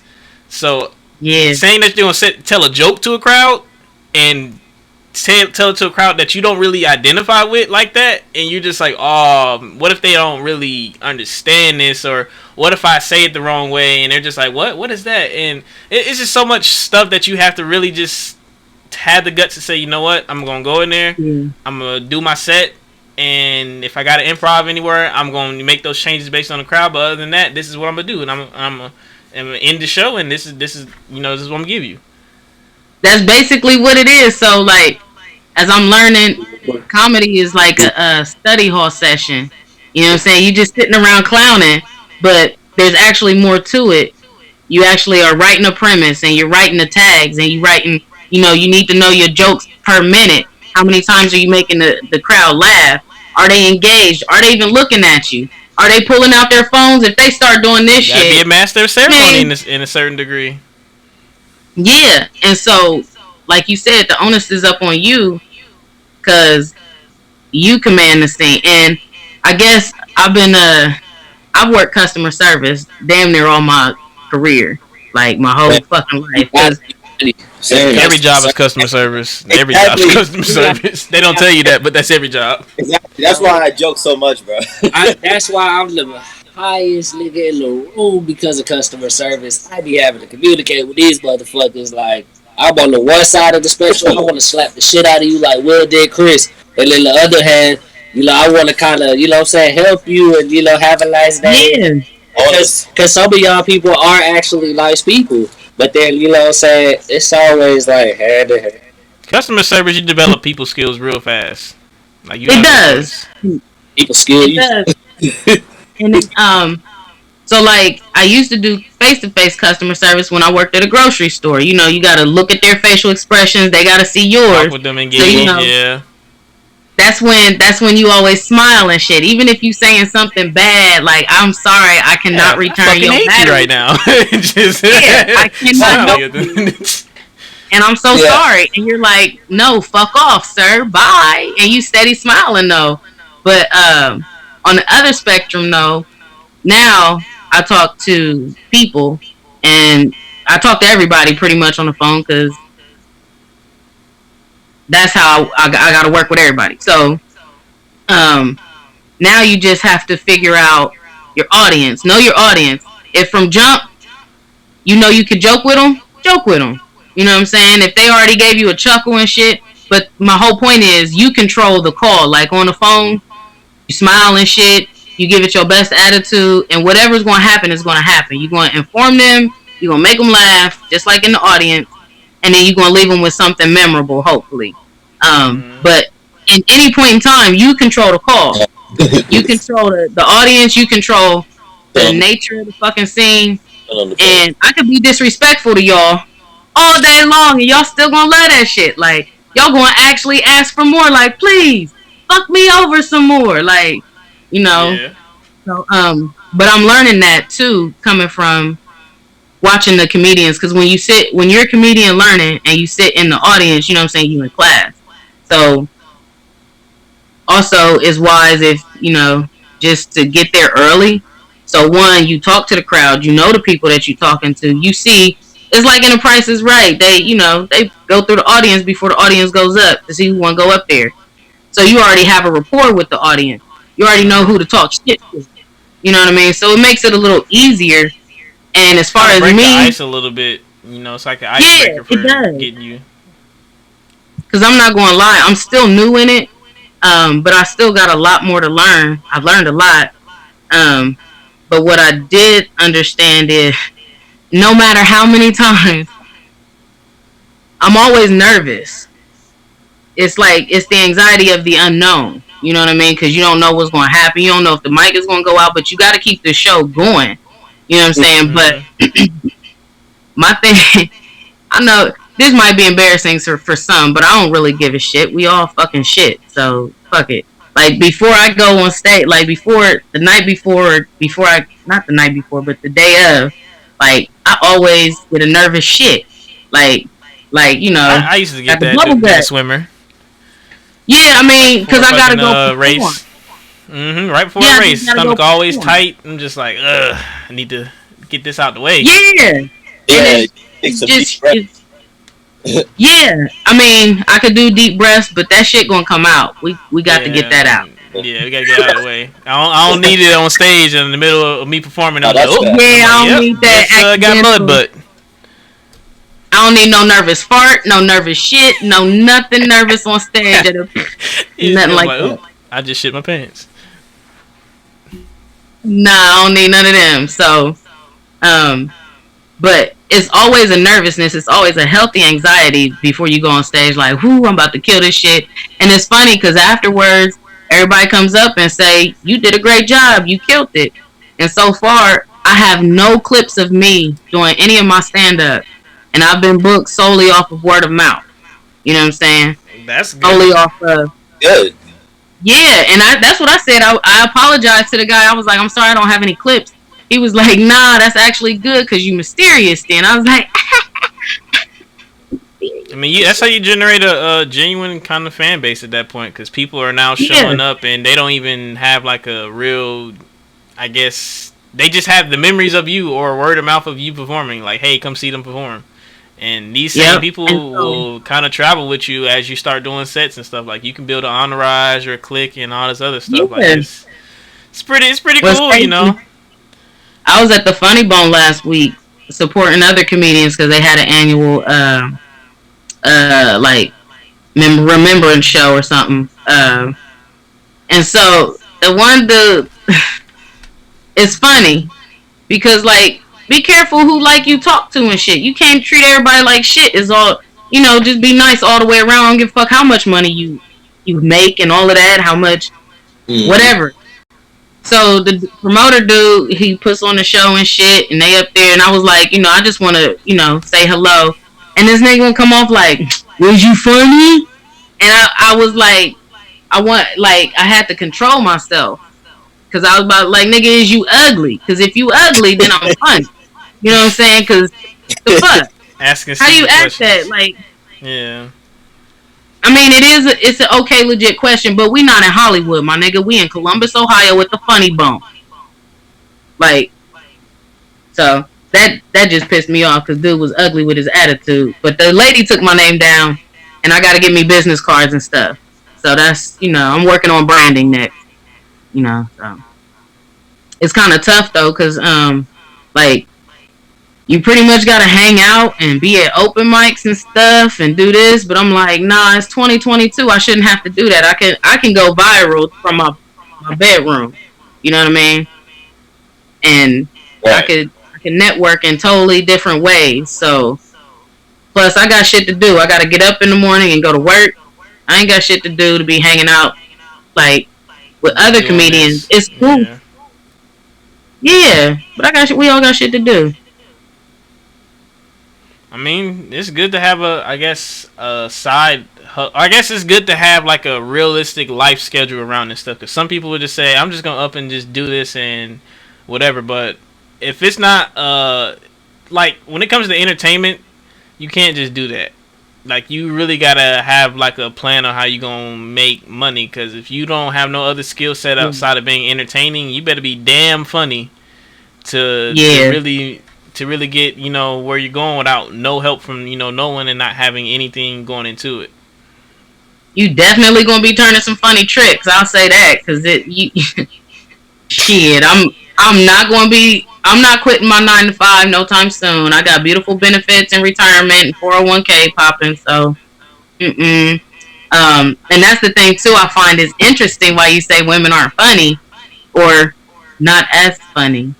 S4: So
S3: Yeah.
S4: saying that you're gonna tell a joke to a crowd and tell it to a crowd that you don't really identify with like that, and you're just like, oh, what if they don't really understand this, or what if I say it the wrong way, and they're just like, what is that? And it's just so much stuff that you have to really just have the guts to say, you know what, I'm gonna go in there, I'm gonna do my set, and if I gotta improv anywhere, I'm gonna make those changes based on the crowd. But other than that, this is what I'm gonna do, and I'm gonna end the show, and this is this is what I'm gonna give you.
S3: That's basically what it is. So like, as I'm learning, comedy is like a study hall session. You know what I'm saying? You just sitting around clowning, but there's actually more to it. You actually are writing a premise, and you're writing the tags, and you writing, you need to know your jokes per minute. How many times are you making the crowd laugh? Are they engaged? Are they even looking at you? Are they pulling out their phones if they start doing this shit?
S4: Gotta be a master of ceremony in a certain degree.
S3: Yeah, and so, like you said, the onus is up on you, because you command the scene. And I guess I've worked customer service damn near all my career, like my whole fucking life.
S4: Every job is customer service. Every job is customer service. They don't tell you that, but that's every job.
S1: Exactly. That's why I joke so much, bro.
S2: That's why I'm the highest nigga in the room, because of customer service. I be having to communicate with these motherfuckers. Like, I'm on the one side of the spectrum, I want to slap the shit out of you like Will did Chris. And then the other hand, I want to kind of, help you and, have a nice day.
S3: Yeah.
S2: Because some of y'all people are actually nice people. But then, it's always like hand to hand.
S4: Customer service, you develop people skills real fast. Like
S3: it does.
S2: People skills.
S3: It does. And so like I used to do face-to-face customer service when I worked at a grocery store. You got to look at their facial expressions. They got to see yours.
S4: Talk with them and yeah.
S3: That's when you always smile and shit. Even if you saying something bad, like, I'm sorry, I cannot return your battery
S4: right now.
S3: I cannot help you. And I'm so sorry. And you're like, no, fuck off, sir. Bye. And you steady smiling though. But on the other spectrum though, now I talk to people, and I talk to everybody pretty much on the phone, because that's how I got to work with everybody. So, now you just have to figure out your audience. Know your audience. If from jump, you could joke with them, joke with them. You know what I'm saying? If they already gave you a chuckle and shit. But my whole point is, you control the call. Like on the phone, you smile and shit. You give it your best attitude, and whatever's going to happen is going to happen. You're going to inform them. You're going to make them laugh, just like in the audience. And then you're going to leave them with something memorable, hopefully. But in any point in time, you control the call. You control the audience. You control the nature of the fucking scene. And I could be disrespectful to y'all all day long, and y'all still going to love that shit. Like, y'all going to actually ask for more. Like, please, fuck me over some more. Like,
S4: Yeah.
S3: So, but I'm learning that, too, coming from watching the comedians, because when you're a comedian learning and you sit in the audience, you know what I'm saying, you in class. So also it's wise if just to get there early. So one, you talk to the crowd, the people that you're talking to. You see, it's like in The Price is Right. They they go through the audience before the audience goes up to see who want to go up there. So you already have a rapport with the audience. You already know who to talk shit to. You know what I mean? So it makes it a little easier. And as far as
S4: break
S3: me,
S4: the ice a little bit, it's like an icebreaker for getting you.
S3: Because I'm not going to lie, I'm still new in it, but I still got a lot more to learn. I've learned a lot, but what I did understand is, no matter how many times, I'm always nervous. It's like it's the anxiety of the unknown. You know what I mean? Because you don't know what's going to happen. You don't know if the mic is going to go out, but you got to keep the show going. You know what I'm saying? But my thing, I know this might be embarrassing for some, but I don't really give a shit. We all fucking shit, so fuck it. Like, before I go on stage, like the night before, not the night before, but the day of, like, I always get a nervous shit. Like
S4: I used to get that as a swimmer.
S3: Yeah, I mean, because I gotta go
S4: race. Right before a race, stomach always tight. I'm just like, ugh, I need to get this out the way.
S3: Yeah, And it's just, yeah. I mean, I could do deep breaths, but that shit gonna come out. We got to get that out.
S4: Yeah, we gotta get out of the way. I don't need it on stage in the middle of me performing.
S3: I don't need that.
S4: Got blood, but
S3: I don't need no nervous fart, no nervous shit, no nothing nervous on stage. Nothing like that.
S4: I just shit my pants.
S3: Nah, I don't need none of them. So, but it's always a nervousness. It's always a healthy anxiety before you go on stage. Like, whoo, I'm about to kill this shit. And it's funny because afterwards, everybody comes up and say, you did a great job. You killed it. And so far, I have no clips of me doing any of my stand-up. And I've been booked solely off of word of mouth. You know what I'm saying?
S4: That's good.
S3: Solely off of...
S1: Good.
S3: Yeah, and that's what I said. I apologized to the guy. I was like, I'm sorry I don't have any clips. He was like, nah, that's actually good because you mysterious then. I was like...
S4: I mean, that's how you generate a genuine kind of fan base at that point, because people are now showing up and they don't even have like a real, I guess, they just have the memories of you or word of mouth of you performing. Like, hey, come see them perform. And these same people will kind of travel with you as you start doing sets and stuff. Like, you can build an entourage or a clique and all this other stuff. Like, it's pretty cool, you know.
S3: I was at the Funny Bone last week supporting other comedians because they had an annual like remembrance show or something. And so the one dude, it's funny because like, be careful who like you talk to and shit. You can't treat everybody like shit. Is all, you know, just be nice all the way around. I don't give a fuck how much money you make and all of that, how much whatever. So the promoter dude, he puts on the show and shit, and they up there, and I was like, you know, I just want to, you know, say hello. And this nigga gonna come off like, was you funny? And I was like, I had to control myself. Cause I was about like, nigga, is you ugly? Cause if you ugly, then I'm funny. You know what I'm saying? Cause the fuck?
S4: Asking
S3: how you ask that? Like,
S4: yeah.
S3: I mean, it's an okay, legit question, but we not in Hollywood, my nigga. We in Columbus, Ohio, with the Funny Bone. Like, so that just pissed me off because dude was ugly with his attitude. But the lady took my name down, and I got to get me business cards and stuff. So that's, you know, I'm working on branding next. You know, so it's kind of tough though, because like, you pretty much gotta hang out and be at open mics and stuff and do this, but I'm like, nah, it's 2022. I shouldn't have to do that. I can go viral from my bedroom. You know what I mean? And right. I can network in totally different ways. So plus I got shit to do. I gotta get up in the morning and go to work. I ain't got shit to do to be hanging out like with other comedians. It's cool. Yeah, but we all got shit to do.
S4: I mean, it's good to have I guess it's good to have like a realistic life schedule around this stuff. Because some people would just say, I'm just gonna up and just do this and whatever. But if it's not like when it comes to entertainment, you can't just do that. Like, you really gotta have like a plan on how you gonna make money. Because if you don't have no other skill set outside of being entertaining, you better be damn funny to really get, you know, where you're going without no help from, you know, no one and not having anything going into it.
S3: You definitely gonna be turning some funny tricks. I'll say that, because shit, I'm not quitting my 9 to 5 no time soon. I got beautiful benefits and retirement and 401k popping. So, and that's the thing too. I find is interesting why you say women aren't funny or not as funny.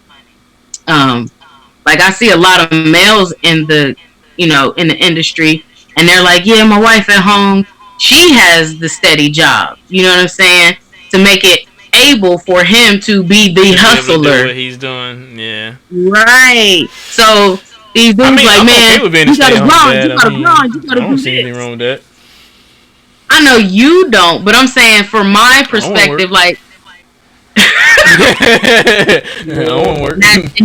S3: Like, I see a lot of males in the industry, and they're like, yeah, my wife at home, she has the steady job. You know what I'm saying? To make it able for him to be the hustler.
S4: Do what he's doing, yeah.
S3: Right. So these dudes like, man, you gotta grind,
S4: I don't see anything wrong with that.
S3: I know you don't, but I'm saying from my perspective, like,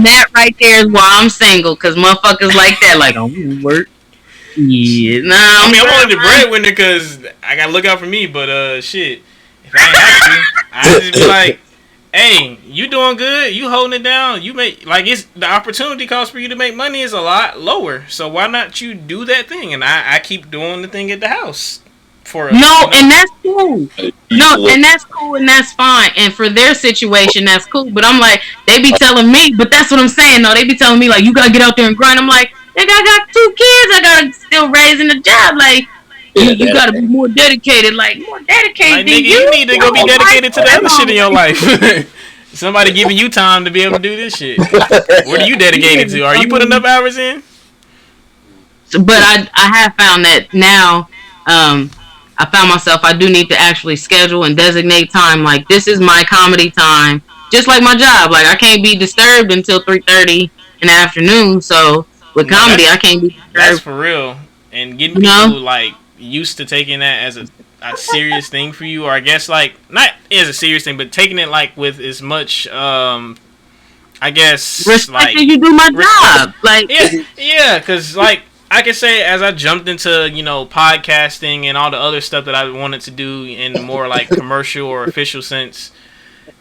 S3: that right there is why I'm single, because motherfuckers like that, like, I won't work. Yeah, nah.
S4: I mean, I'm only the breadwinner because I gotta look out for me, but shit, if I ain't have to, I just be like, hey, you doing good. You holding it down. You make like it's the opportunity cost for you to make money is a lot lower. So why not you do that thing? And I keep doing the thing at the house for
S3: and that's cool. No, and that's cool and that's fine. And for their situation, that's cool. But I'm like, they be telling me, but that's what I'm saying. No, they be telling me like, you gotta get out there and grind. I'm like, nigga, I got 2 kids. I gotta still raising a job. Like, you gotta be more dedicated. Like, more dedicated
S4: like,
S3: than
S4: nigga, you need to go be dedicated to the other shit in your life. Somebody giving you time to be able to do this shit. What are you dedicated to? Are you putting enough hours in?
S3: But I have found that now. I found myself, I do need to actually schedule and designate time. Like, this is my comedy time. Just like my job. Like, I can't be disturbed until 3:30 in the afternoon. So, with comedy, I can't be disturbed.
S4: That's for real. And getting people, like, used to taking that as a serious thing for you. Or I guess, like, not as a serious thing, but taking it, like, with as much, I guess,
S3: respect
S4: like...
S3: you do my job. Like,
S4: yeah, because, like, I can say as I jumped into, you know, podcasting and all the other stuff that I wanted to do in a more like commercial or official sense,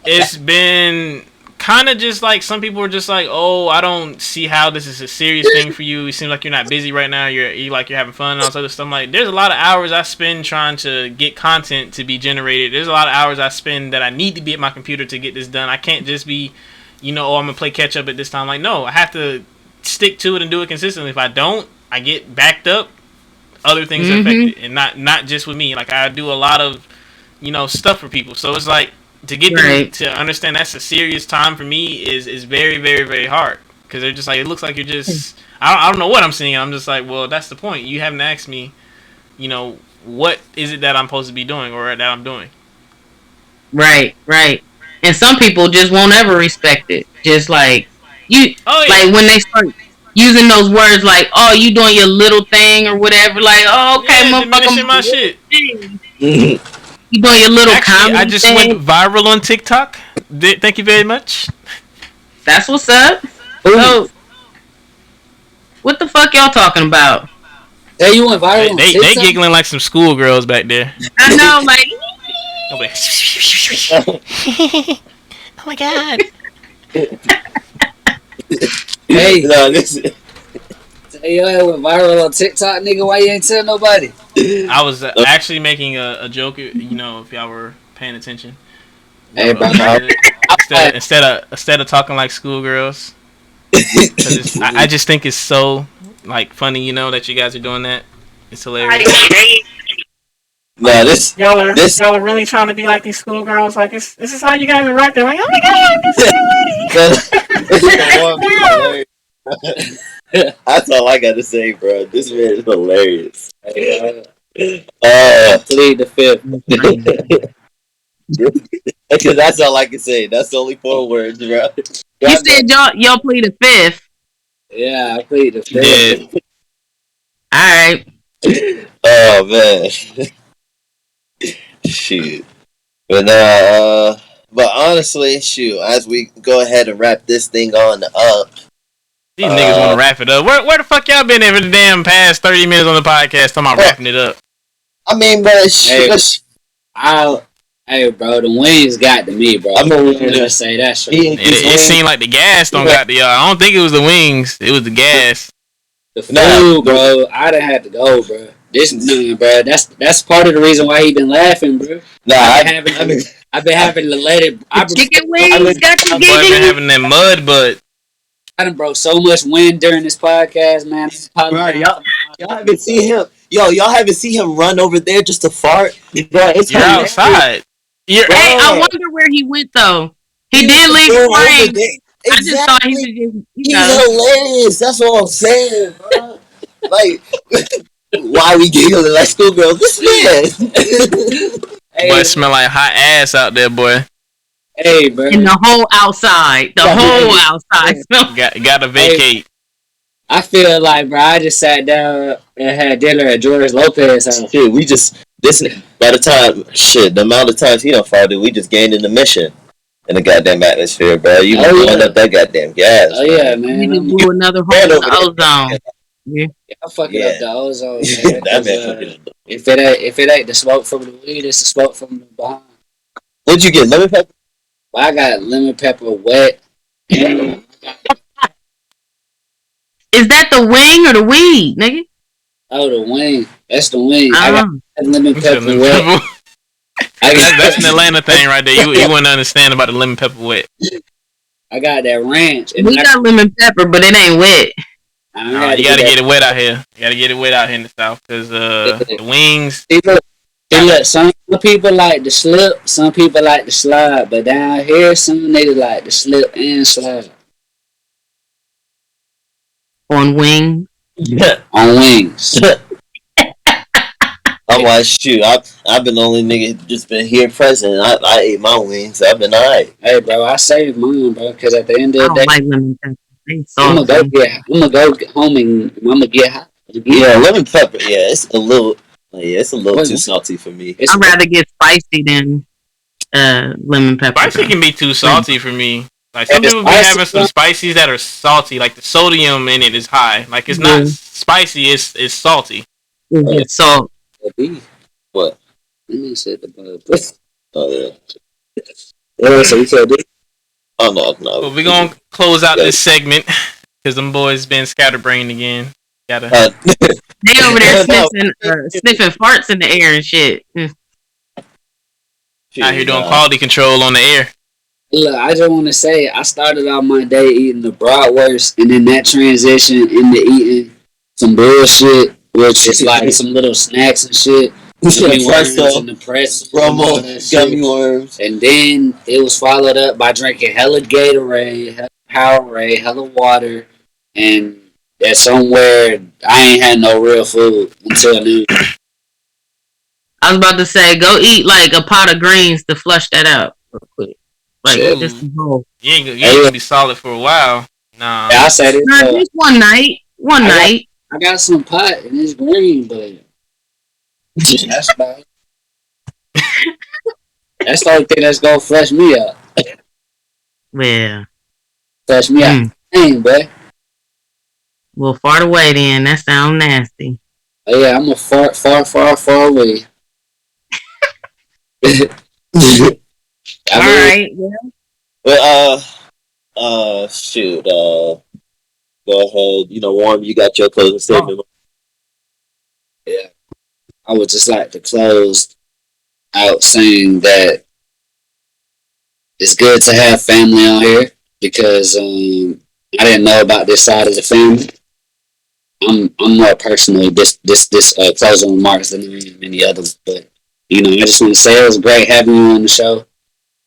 S4: it's been kind of just like some people are just like, oh, I don't see how this is a serious thing for you. It seems like you're not busy right now. You're like you're having fun and all this other stuff. I'm like, there's a lot of hours I spend trying to get content to be generated. There's a lot of hours I spend that I need to be at my computer to get this done. I can't just be, you know, oh, I'm gonna play catch up at this time. Like, no, I have to stick to it and do it consistently. If I don't, I get backed up. Other things are affected, and not just with me. Like I do a lot of, you know, stuff for people. So it's like to get them to understand that's a serious time for me is very, very, very hard because they're just like it looks like you're just I don't know what I'm seeing. I'm just like, well, that's the point. You haven't asked me, you know, what is it that I'm supposed to be doing or that I'm doing.
S3: Right. And some people just won't ever respect it. Just like you, like when they start using those words like, oh, you doing your little thing or whatever, like, oh, okay,
S4: diminishing my shit.
S3: You doing your little comedy
S4: I just went viral on TikTok. Thank you very much.
S3: That's what's up. So, what the fuck y'all talking about?
S2: Hey, you went viral on TikTok?
S4: They giggling like some schoolgirls back there.
S3: I know, like...
S4: Oh my god.
S2: Hey, no, listen. Hey, yo, went viral on TikTok, nigga. Why you ain't tell nobody?
S4: I was actually making a joke, you know, if y'all were paying attention.
S2: Hey, bro.
S4: Instead of talking like schoolgirls, I just think it's so like funny, you know, that you guys are doing that. It's hilarious.
S1: No,
S4: y'all are really trying to be like these schoolgirls. Like this is how you guys are right there. Like, oh my god,
S1: this is that's all I got to say, bro. This man is hilarious.
S2: Plead the fifth.
S1: Because that's all I can say. That's the only 4 words, bro.
S3: You said y'all plead the fifth.
S2: Yeah, I plead the fifth.
S3: Yeah. Alright.
S1: Oh man. Shoot. But but honestly, shoot, as we go ahead and wrap this thing on up.
S4: These niggas want to wrap it up. Where the fuck y'all been every damn past 30 minutes on the podcast talking about wrapping it up?
S1: I mean, but
S2: hey, bro, the wings got to me, bro. I'm gonna just say that shit.
S4: It seemed like the gas don't got to y'all. I don't think it was the wings. It was the gas.
S2: The food, bro. I done had to go, bro. Bro. That's part of the reason why he been laughing, bro.
S1: Nah,
S2: I've been having to let it.
S3: Chicken wings got you
S4: giggling. I've been having that mud, but
S2: I done broke so much wind during this podcast, man.
S1: Bro, y'all haven't seen him. Y'all haven't seen him run over there just to fart. Bro,
S4: you're outside.
S3: Hey, I wonder where he went though. He did leave frame. Exactly. I just thought he was just,
S1: he's hilarious. That's what I'm saying, bro. Like, why we giggling like schoolgirls? This man.
S4: Hey, boy, it smell like hot ass out there, boy.
S2: Hey, bro.
S3: And the whole outside.
S4: Gotta vacate. Hey,
S2: I feel like, bro, I just sat down and had dinner at George Lopez's house.
S1: Shit, we just, by the time, the amount of times he done farted, we just gained an admission in the goddamn atmosphere, bro. You blowing up that goddamn gas.
S2: Oh, bro. Yeah, man.
S3: You just blew another hole in the ozone.
S2: Yeah, I'm fucking up the ozone, man. If it ain't the smoke from the weed, it's the smoke from the behind.
S1: What'd you get, lemon pepper?
S2: I got lemon pepper wet. And
S3: Is that the wing or the weed, nigga?
S2: oh, the wing. That's the wing. I got lemon pepper wet.
S4: That's an Atlanta thing right there. You wouldn't understand about the lemon pepper wet.
S2: I got that ranch.
S3: We got lemon pepper, but it ain't wet.
S4: You gotta get it wet out here. You gotta get it wet out here in the South because the wings.
S2: Look, some people like to slip, some people like to slide, but down here, some niggas like to slip and slide.
S3: On wings?
S1: Yeah.
S2: On wings.
S1: I'm like, shoot, I've been the only nigga just been here present. I ate my wings. I've been alright.
S2: Hey, bro, I saved mine, bro, because at the end of the day,
S3: like lemon pepper.
S2: I'm gonna go home and I'm gonna get hot.
S1: Yeah, lemon pepper. Yeah, it's a little too salty for me.
S3: I'd rather get spicy than lemon pepper.
S4: Spicy can be too salty for me. Like some people be having some spices that are salty, like the sodium in it is high. Like it's not spicy, it's salty.
S3: It's salt.
S1: What?
S2: You said the
S1: Oh yeah.
S2: Yeah, so you said this?
S1: Oh no.
S4: Well, we're gonna close out this segment because them boys been scatterbrained again. Gotta.
S3: They over there sniffing farts in the air and shit.
S4: Out here doing quality control on the air.
S2: Look, I just want to say I started out my day eating the bratwurst, and then that transition into eating some bullshit, which is like some little snacks and shit. Gummy worms and the press,
S1: gummy worms,
S2: and then it was followed up by drinking hella Gatorade, hella Powerade, hella water, and that somewhere I ain't had no real food until noon.
S3: I was about to say, go eat like a pot of greens to flush that out real quick. Like just a bowl.
S4: You ain't gonna be solid for a while. Nah.
S2: Yeah, I said it.
S3: Just one night.
S2: I got some pot and it's green, but that's about it. That's the only thing that's gonna flush me out.
S3: Yeah.
S2: Flush me out. Dang, boy.
S3: Well, fart away then. That sounds nasty.
S2: Oh yeah, I'm a fart far away.
S3: Alright,
S1: yeah. Well, shoot. Go ahead. Warm, you got your closing statement.
S2: Yeah. I would just like to close out saying that it's good to have family on here because I didn't know about this side of the family. I'm more personally this closing remarks than any others, but I just want to say it was great having you on the show.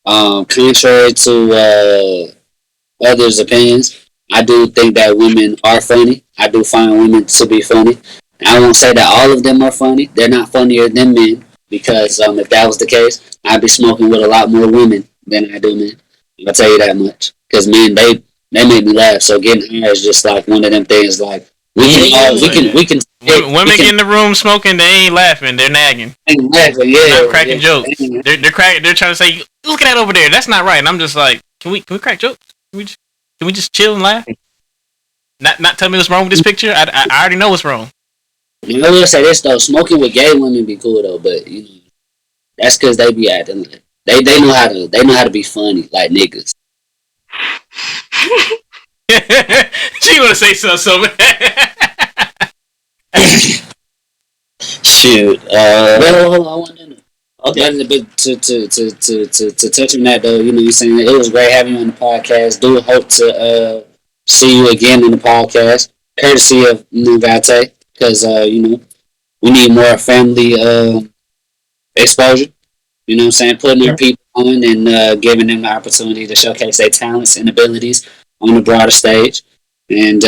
S2: Contrary to others' opinions, I do think that women are funny. I do find women to be funny. I won't say that all of them are funny. They're not funnier than men because if that was the case, I'd be smoking with a lot more women than I do men. I'll tell you that much. Because men, they make me laugh. So getting high is just like one of them things. Like we can.
S4: Women get in the room smoking. They ain't laughing. They're nagging.
S2: Yeah,
S4: they're not cracking jokes. They're cracking. They're trying to say, "Look at that over there. That's not right." And I'm just like, "Can we crack jokes? Can we just chill and laugh? Not tell me what's wrong with this picture. I already know what's wrong."
S2: I will say this though: smoking with gay women be cool though, but that's because they be acting like they know how to be funny like niggas.
S4: She wanna say so bad.
S1: Shoot.
S2: Hold on. Okay. To touch on that though, you're saying it was great having you on the podcast. Do hope to see you again on the podcast, courtesy of Vate, because we need more family exposure. You know what I'm saying? Putting our people on and giving them the opportunity to showcase their talents and abilities on the broader stage. And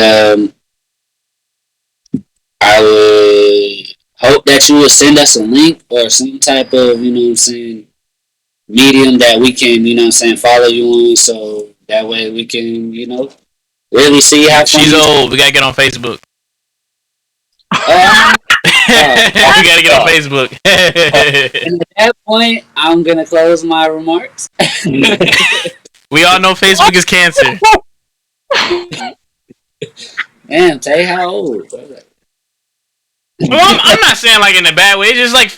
S2: I would hope that you would send us a link or some type of, medium that we can, follow you on so that way we can, really see how
S4: she's old. We gotta get on Facebook. We gotta get on Facebook.
S2: And at that point, I'm gonna close my remarks.
S4: We all know Facebook is cancer.
S2: Damn, tell you how old.
S4: Well, I'm not saying like in a bad way. It's just like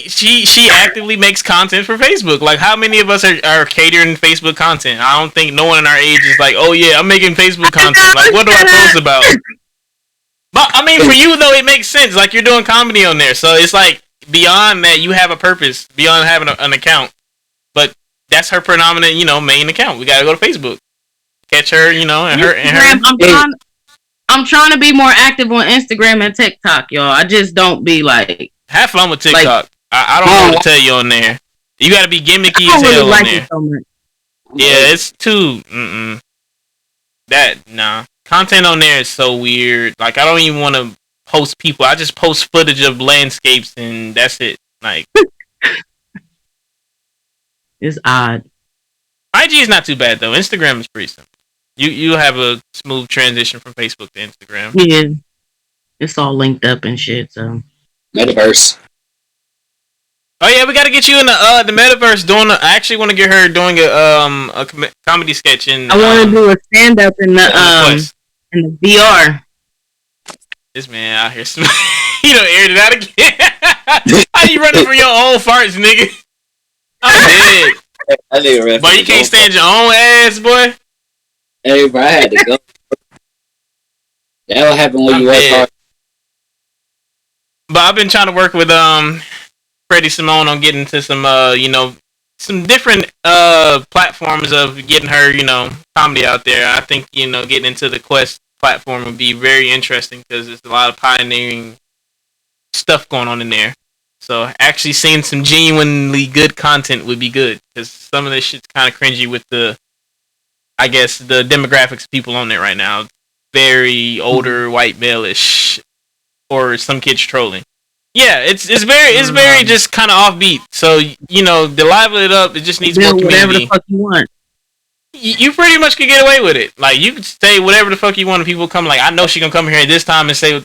S4: she actively makes content for Facebook. Like, how many of us are catering Facebook content? I don't think no one in our age is like, oh yeah, I'm making Facebook content. Like, what do I post about? But I mean, for you though, it makes sense. Like, you're doing comedy on there, so it's like beyond that, you have a purpose beyond having an account. But that's her predominant, main account. We gotta go to Facebook, catch her, and her.
S3: I'm trying to be more active on Instagram and TikTok, y'all. I just don't be like.
S4: Have fun with TikTok. Like, I don't know what to tell you on there. You gotta be gimmicky as hell really on there. So much. Yeah, it's too. Content on there is so weird. Like, I don't even want to post people. I just post footage of landscapes and that's it. Like,
S3: it's odd.
S4: IG is not too bad though. Instagram is pretty simple. You have a smooth transition from Facebook to Instagram.
S3: Yeah, it's all linked up and shit. So
S2: metaverse.
S4: Oh yeah, we got to get you in the metaverse. I actually want to get her doing a comedy sketch in.
S3: I want to do a stand up in the VR.
S4: This man out here, aired it out again. How you running from your own farts, nigga? I'm dead.
S1: I need
S4: but you can't stand your own ass, boy.
S2: Hey, bro, I had to go. That will happen when you work hard.
S4: But I've been trying to work with Freddie, Simone on getting to some some different platforms of getting her comedy out there. I think getting into the Quest platform would be very interesting because there's a lot of pioneering stuff going on in there. So actually seeing some genuinely good content would be good because some of this shit's kind of cringy with the demographics of people on there right now. Very older, white male-ish, or some kids trolling. Yeah, it's very just kind of offbeat. So to liven it up, it just needs more community.
S3: Whatever the fuck you want.
S4: You pretty much could get away with it. Like, you could say whatever the fuck you want, and people come like, I know she gonna come here this time and say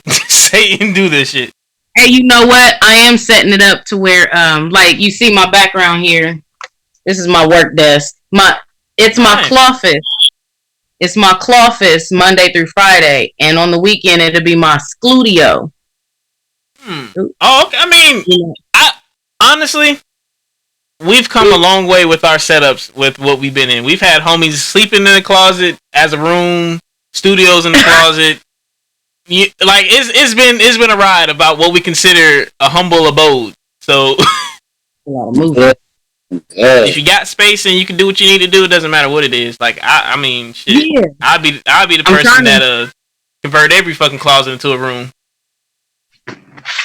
S4: and do this shit.
S3: Hey, you know what? I am setting it up to where like you see my background here. This is my work desk. It's my clawfist. It's my clawfist Monday through Friday, and on the weekend it'll be my Skludio.
S4: Oh, okay. I mean, honestly, we've come a long way with our setups with what we've been in. We've had homies sleeping in the closet as a room, studios in the closet. It's been a ride about what we consider a humble abode. So, if you got space and you can do what you need to do, it doesn't matter what it is. Like, I mean, shit. Yeah. I'd be the person that convert every fucking closet into a room.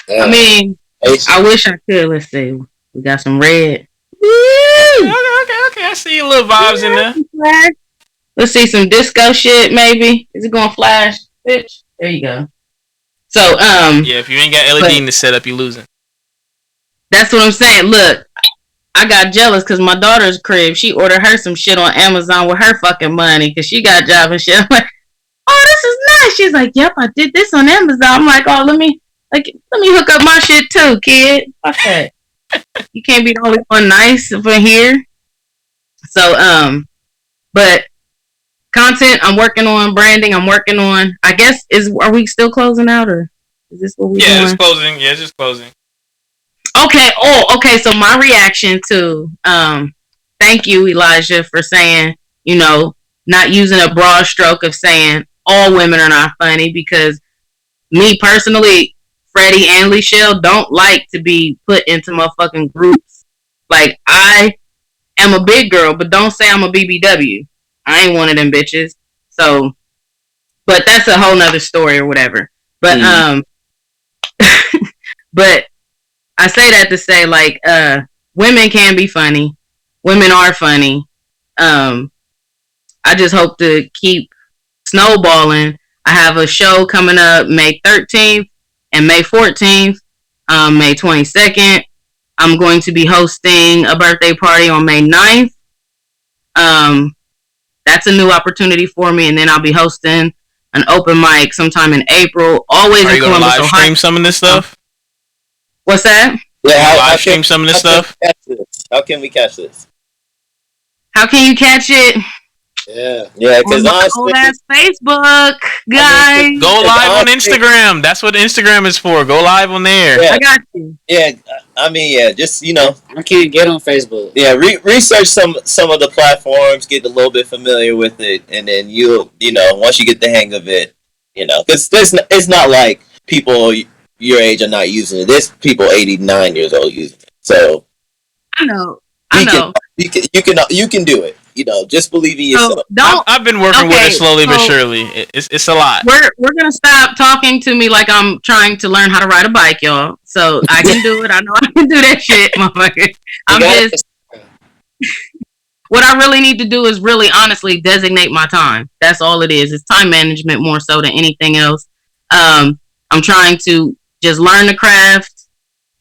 S3: I mean, I wish I could. Let's see. We got some red.
S4: Okay. I see a little vibes in there.
S3: Let's see some disco shit, maybe. Is it going to flash? Bitch. There you go. So,
S4: yeah, if you ain't got LED in the setup, you losing.
S3: That's what I'm saying. Look, I got jealous because my daughter's crib, she ordered her some shit on Amazon with her fucking money because she got a job and shit. I'm like, oh, this is nice. She's like, yep, I did this on Amazon. I'm like, oh, let me hook up my shit too, kid. Fuck that. You can't be the only one nice for here. So, but content I'm working on, branding I'm working on. I guess are we still closing out or is this what we doing?
S4: Yeah, it's closing. Yeah, it's just closing.
S3: Okay. Oh, okay. So my reaction to thank you, Elijah, for saying, not using a broad stroke of saying all women are not funny, because me personally, Freddie and Lichelle don't like to be put into motherfucking groups. Like, I am a big girl, but don't say I'm a BBW. I ain't one of them bitches. So, but that's a whole nother story or whatever. But, but I say that to say, like, women can be funny. Women are funny. I just hope to keep snowballing. I have a show coming up May 13th and May 14th, May 22nd. I'm going to be hosting a birthday party on May 9th. That's a new opportunity for me. And then I'll be hosting an open mic sometime in April. Always in Columbus, Ohio. Are you going to live
S4: stream some of this stuff?
S3: What's that?
S1: Yeah,
S4: live stream some of this stuff?
S1: How can we catch this?
S3: How can you catch it?
S1: Yeah, because honestly,
S3: old ass Facebook. Guys,
S4: go live on Instagram. That's what Instagram is for. Go live on there.
S1: Yeah.
S3: I got you.
S1: Yeah, I mean, yeah, just
S2: I can't get on Facebook.
S1: Yeah, research some of the platforms, get a little bit familiar with it, and then once you get the hang of it, because it's not like people your age are not using it. There's people 89 years old using it. So
S3: I know.
S1: You can do it. Just believe in yourself.
S4: I've been working with it slowly but surely. It's a lot.
S3: We're gonna stop talking to me like I'm trying to learn how to ride a bike, y'all. So I can do it. I know I can do that shit, motherfucker. What I really need to do is really honestly designate my time. That's all it is. It's time management more so than anything else. I'm trying to just learn the craft.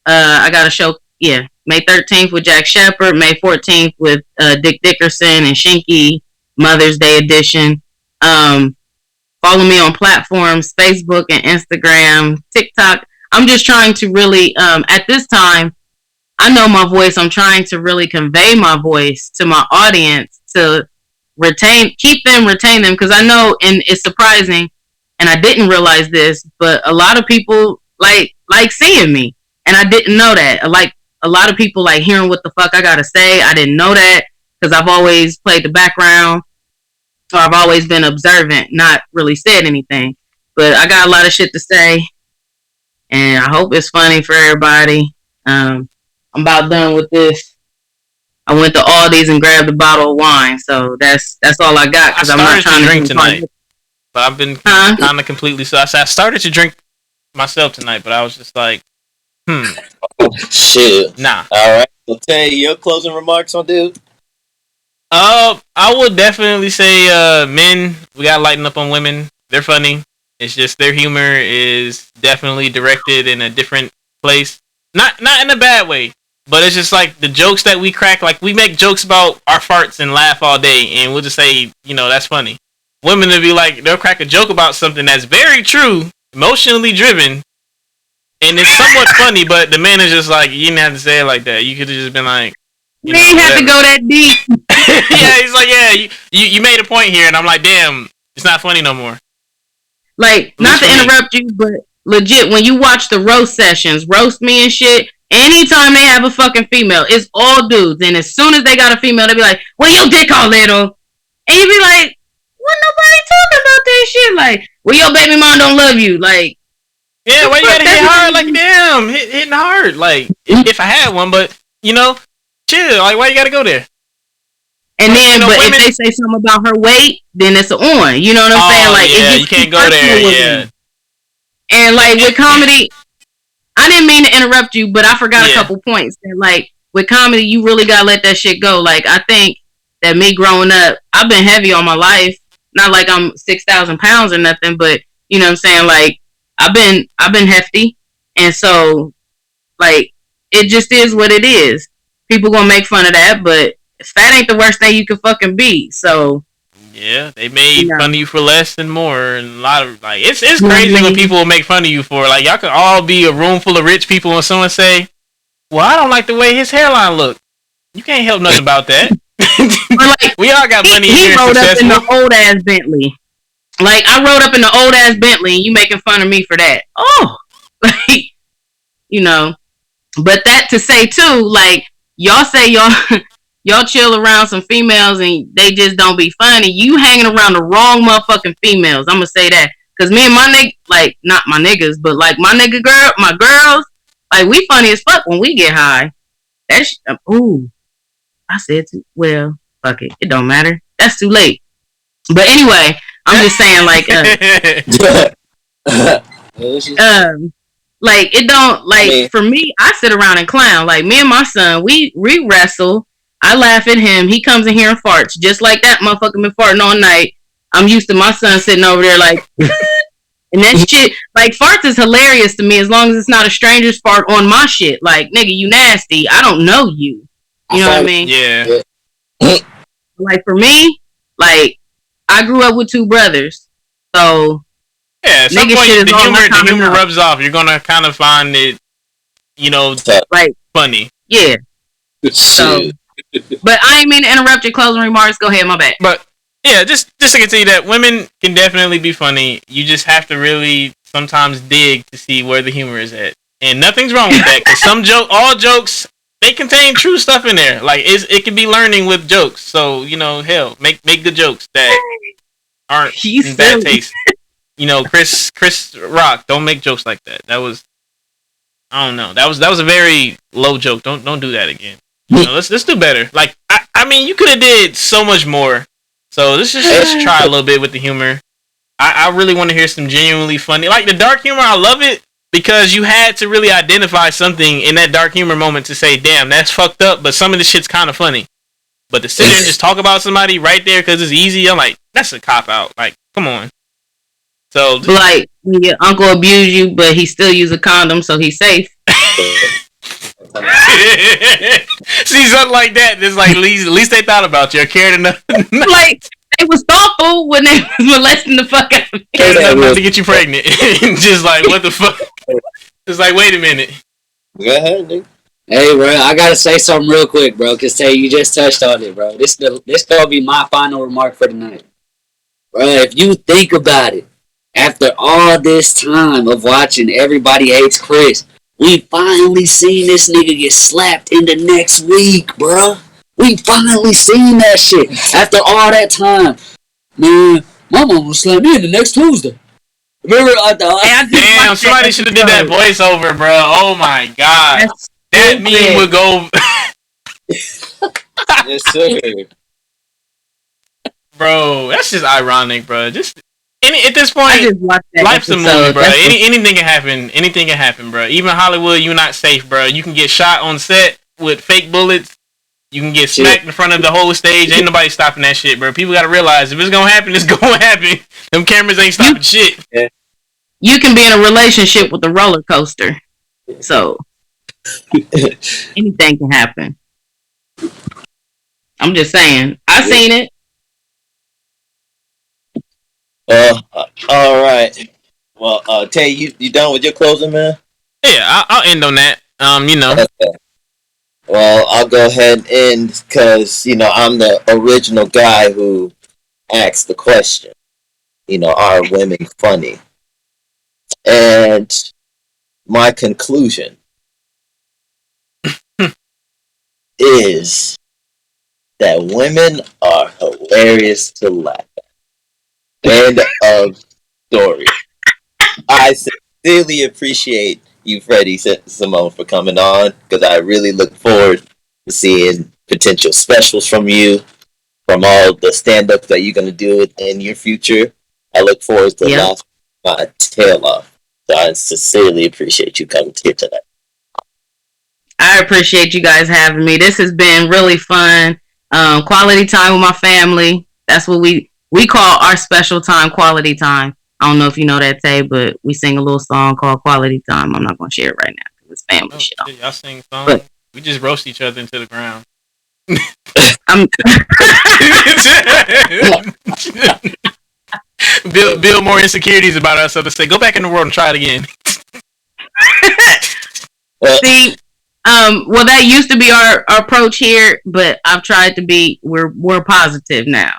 S3: I got a show, May 13th with Jack Shepard, May 14th with Dick Dickerson and Shinky, Mother's Day edition. Follow me on platforms, Facebook and Instagram, TikTok. I'm just trying to really, at this time, I know my voice. I'm trying to really convey my voice to my audience to keep them, retain them. Because I know, and it's surprising, and I didn't realize this, but a lot of people like seeing me, and I didn't know that. Like a lot of people like hearing what the fuck I gotta say. I didn't know that because I've always played the background, or I've always been observant, not really said anything. But I got a lot of shit to say, and I hope it's funny for everybody. I'm about done with this. I went to Aldi's and grabbed a bottle of wine, so that's all I got. Because I'm not trying to drink tonight.
S4: But I've been kind of completely. So I started to drink myself tonight, but I was just like,
S1: shit.
S4: Nah.
S1: All right. So, Tay, your closing remarks on dude.
S4: I would definitely say, men, we gotta lighten up on women. They're funny. It's just their humor is definitely directed in a different place. Not in a bad way. But it's just like the jokes that we crack, like we make jokes about our farts and laugh all day, and we'll just say, that's funny. Women will be like, they'll crack a joke about something that's very true, emotionally driven, and it's somewhat funny, but the man is just like, you didn't have to say it like that. You could have just been like,
S3: you ain't have to go that deep.
S4: Yeah, he's like, you made a point here, and I'm like, damn, it's not funny no more.
S3: Like, not to interrupt you, but legit, when you watch the roast sessions, roast me and shit, anytime they have a fucking female, it's all dudes. And as soon as they got a female, they be like, well, your dick all little. And you be like, what, nobody talking about that shit? Like, well, your baby mom don't love you. Like,
S4: yeah, why you gotta hit hard? Like, damn, hitting hard. Like, if I had one, but, chill. Like, why you gotta go there?
S3: And then, but women, if they say something about her weight, then it's on. You know what I'm saying? Like,
S4: yeah, you can't go there. Yeah.
S3: And like with comedy, I didn't mean to interrupt you, but I forgot a couple points. And like with comedy, you really gotta let that shit go. Like I think that me growing up, I've been heavy all my life. Not like I'm 6,000 pounds or nothing, but you know what I'm saying? Like I've been hefty, and so like it just is what it is. People gonna make fun of that, but fat ain't the worst thing you can fucking be. So
S4: yeah, they made fun of you for less and more, and a lot of like it's crazy when people will make fun of you for like y'all could all be a room full of rich people and someone say, "Well, I don't like the way his hairline look." You can't help nothing about that.
S3: Like,
S4: we all got money here.
S3: He rode up in the old ass Bentley. Like I rode up in the old ass Bentley, and you making fun of me for that? Oh, like But that to say too, like y'all say y'all chill around some females and they just don't be funny. You hanging around the wrong motherfucking females. I'm gonna say that. Cause me and my nigga, like, not my niggas, but like my girls, like we funny as fuck when we get high. I said too, well, fuck it. It don't matter. That's too late. But anyway, I'm just saying like, like it don't, like for me, I sit around and clown. Like me and my son, we wrestle. I laugh at him. He comes in here and farts. Just like that motherfucker been farting all night. I'm used to my son sitting over there like, and that shit, like farts is hilarious to me as long as it's not a stranger's fart on my shit. Like, nigga, you nasty. I don't know you. You know what I mean?
S4: Yeah.
S3: Like for me, like I grew up with two brothers. So,
S4: yeah, at some point the humor rubs off. You're gonna kind of find it, like funny.
S3: Yeah. So, but I ain't mean to interrupt your closing remarks. Go ahead, my bad.
S4: But Yeah, just to continue that, women can definitely be funny. You just have to really sometimes dig to see where the humor is at, and nothing's wrong with that. Because all jokes, they contain true stuff in there. Like it can be learning with jokes. So hell, make good jokes that aren't in bad taste. Chris Rock, don't make jokes like that. That was, I don't know. That was a very low joke. Don't do that again. Let's do better. Like I mean, you could have did so much more. So let's try a little bit with the humor. I really want to hear some genuinely funny, like the dark humor. I love it because you had to really identify something in that dark humor moment to say, "Damn, that's fucked up." But some of the shit's kind of funny. But to sit there and just talk about somebody right there because it's easy, I'm like, that's a cop out. Like, come on. So
S3: like your uncle abused you, but he still use a condom, so he's safe.
S4: See, something like that. It's like at least they thought about you or cared enough.
S3: Like they was thoughtful when they was molesting the fuck out of me.
S4: Cared enough to get you pregnant. Just like, what the fuck? It's like, wait a minute.
S1: Go ahead, dude.
S2: Hey, bro, I gotta say something real quick, bro. Cause Tay, you just touched on it, bro. This gonna be my final remark for tonight, bro. If you think about it, after all this time of watching Everybody Hates Chris, we finally seen this nigga get slapped in the next week, bro. We finally seen that shit after all that time. Man, my mom will slap me in the next Tuesday. Remember?
S4: Damn, somebody should have did that voiceover, bro. Oh my god, that meme would go.
S1: Yes, sir.
S4: Bro, that's just ironic, bro. Just at this point, life's a movie, bro. Anything can happen. Anything can happen, bro. Even Hollywood, you're not safe, bro. You can get shot on set with fake bullets. You can get smacked in front of the whole stage. Ain't nobody stopping that shit, bro. People gotta realize if it's gonna happen, it's gonna happen. Them cameras ain't stopping shit.
S3: You can be in a relationship with a roller coaster, so anything can happen. I'm just saying. I seen it.
S1: All right. Well, Tay, you done with your closing, man?
S4: Yeah, I'll end on that.
S1: Okay. Well, I'll go ahead and end because I'm the original guy who asked the question. Are women funny? And my conclusion is that women are hilarious to laugh at. End of story. I sincerely appreciate you, Freddie, Simone, for coming on because I really look forward to seeing potential specials from you, from all the stand-ups that you're going to do in your future. I look forward to laughing my tail off. So I sincerely appreciate you coming here tonight.
S3: I appreciate you guys having me. This has been really fun. Quality time with my family. That's what we call our special time, quality time. I don't know if you know that, Tay, but we sing a little song called Quality Time. I'm not going to share it right now because it's family shit.
S4: Shit, y'all sing songs? But we just roast each other into the ground. Build more insecurities about ourselves. Say, go back in the world and try it again.
S3: See, well, that used to be our approach here, but I've tried to be. We're more positive now.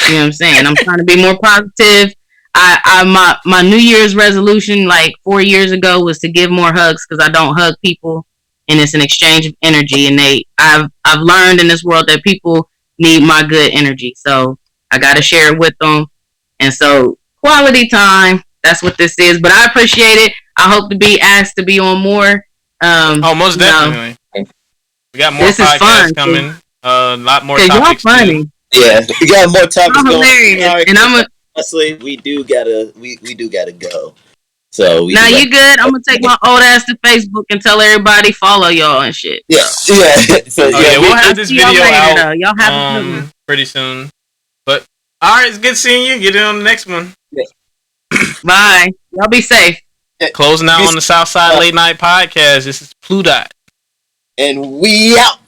S3: You know what I'm saying? I'm trying to be more positive. My New Year's resolution like 4 years ago was to give more hugs because I don't hug people, and it's an exchange of energy. And I've learned in this world that people need my good energy, so I got to share it with them. And so quality time, that's what this is. But I appreciate it. I hope to be asked to be on more.
S4: Most definitely. We got more podcasts coming. A lot more topics.
S3: Y'all funny.
S1: Yeah, we got more topics going.
S3: Hilarious. And
S1: honestly, we do gotta go. So
S3: now you good? I'm gonna take my old ass to Facebook and tell everybody follow y'all and shit.
S1: Yeah. So
S4: we'll have this video out.
S3: Y'all have a good one
S4: pretty soon. But all right, it's good seeing you. Get in on the next one.
S1: Yeah.
S3: Bye. Y'all be safe.
S4: Closing out on the SoufSide Late Night Podcast. This is Pludot.
S1: And we out.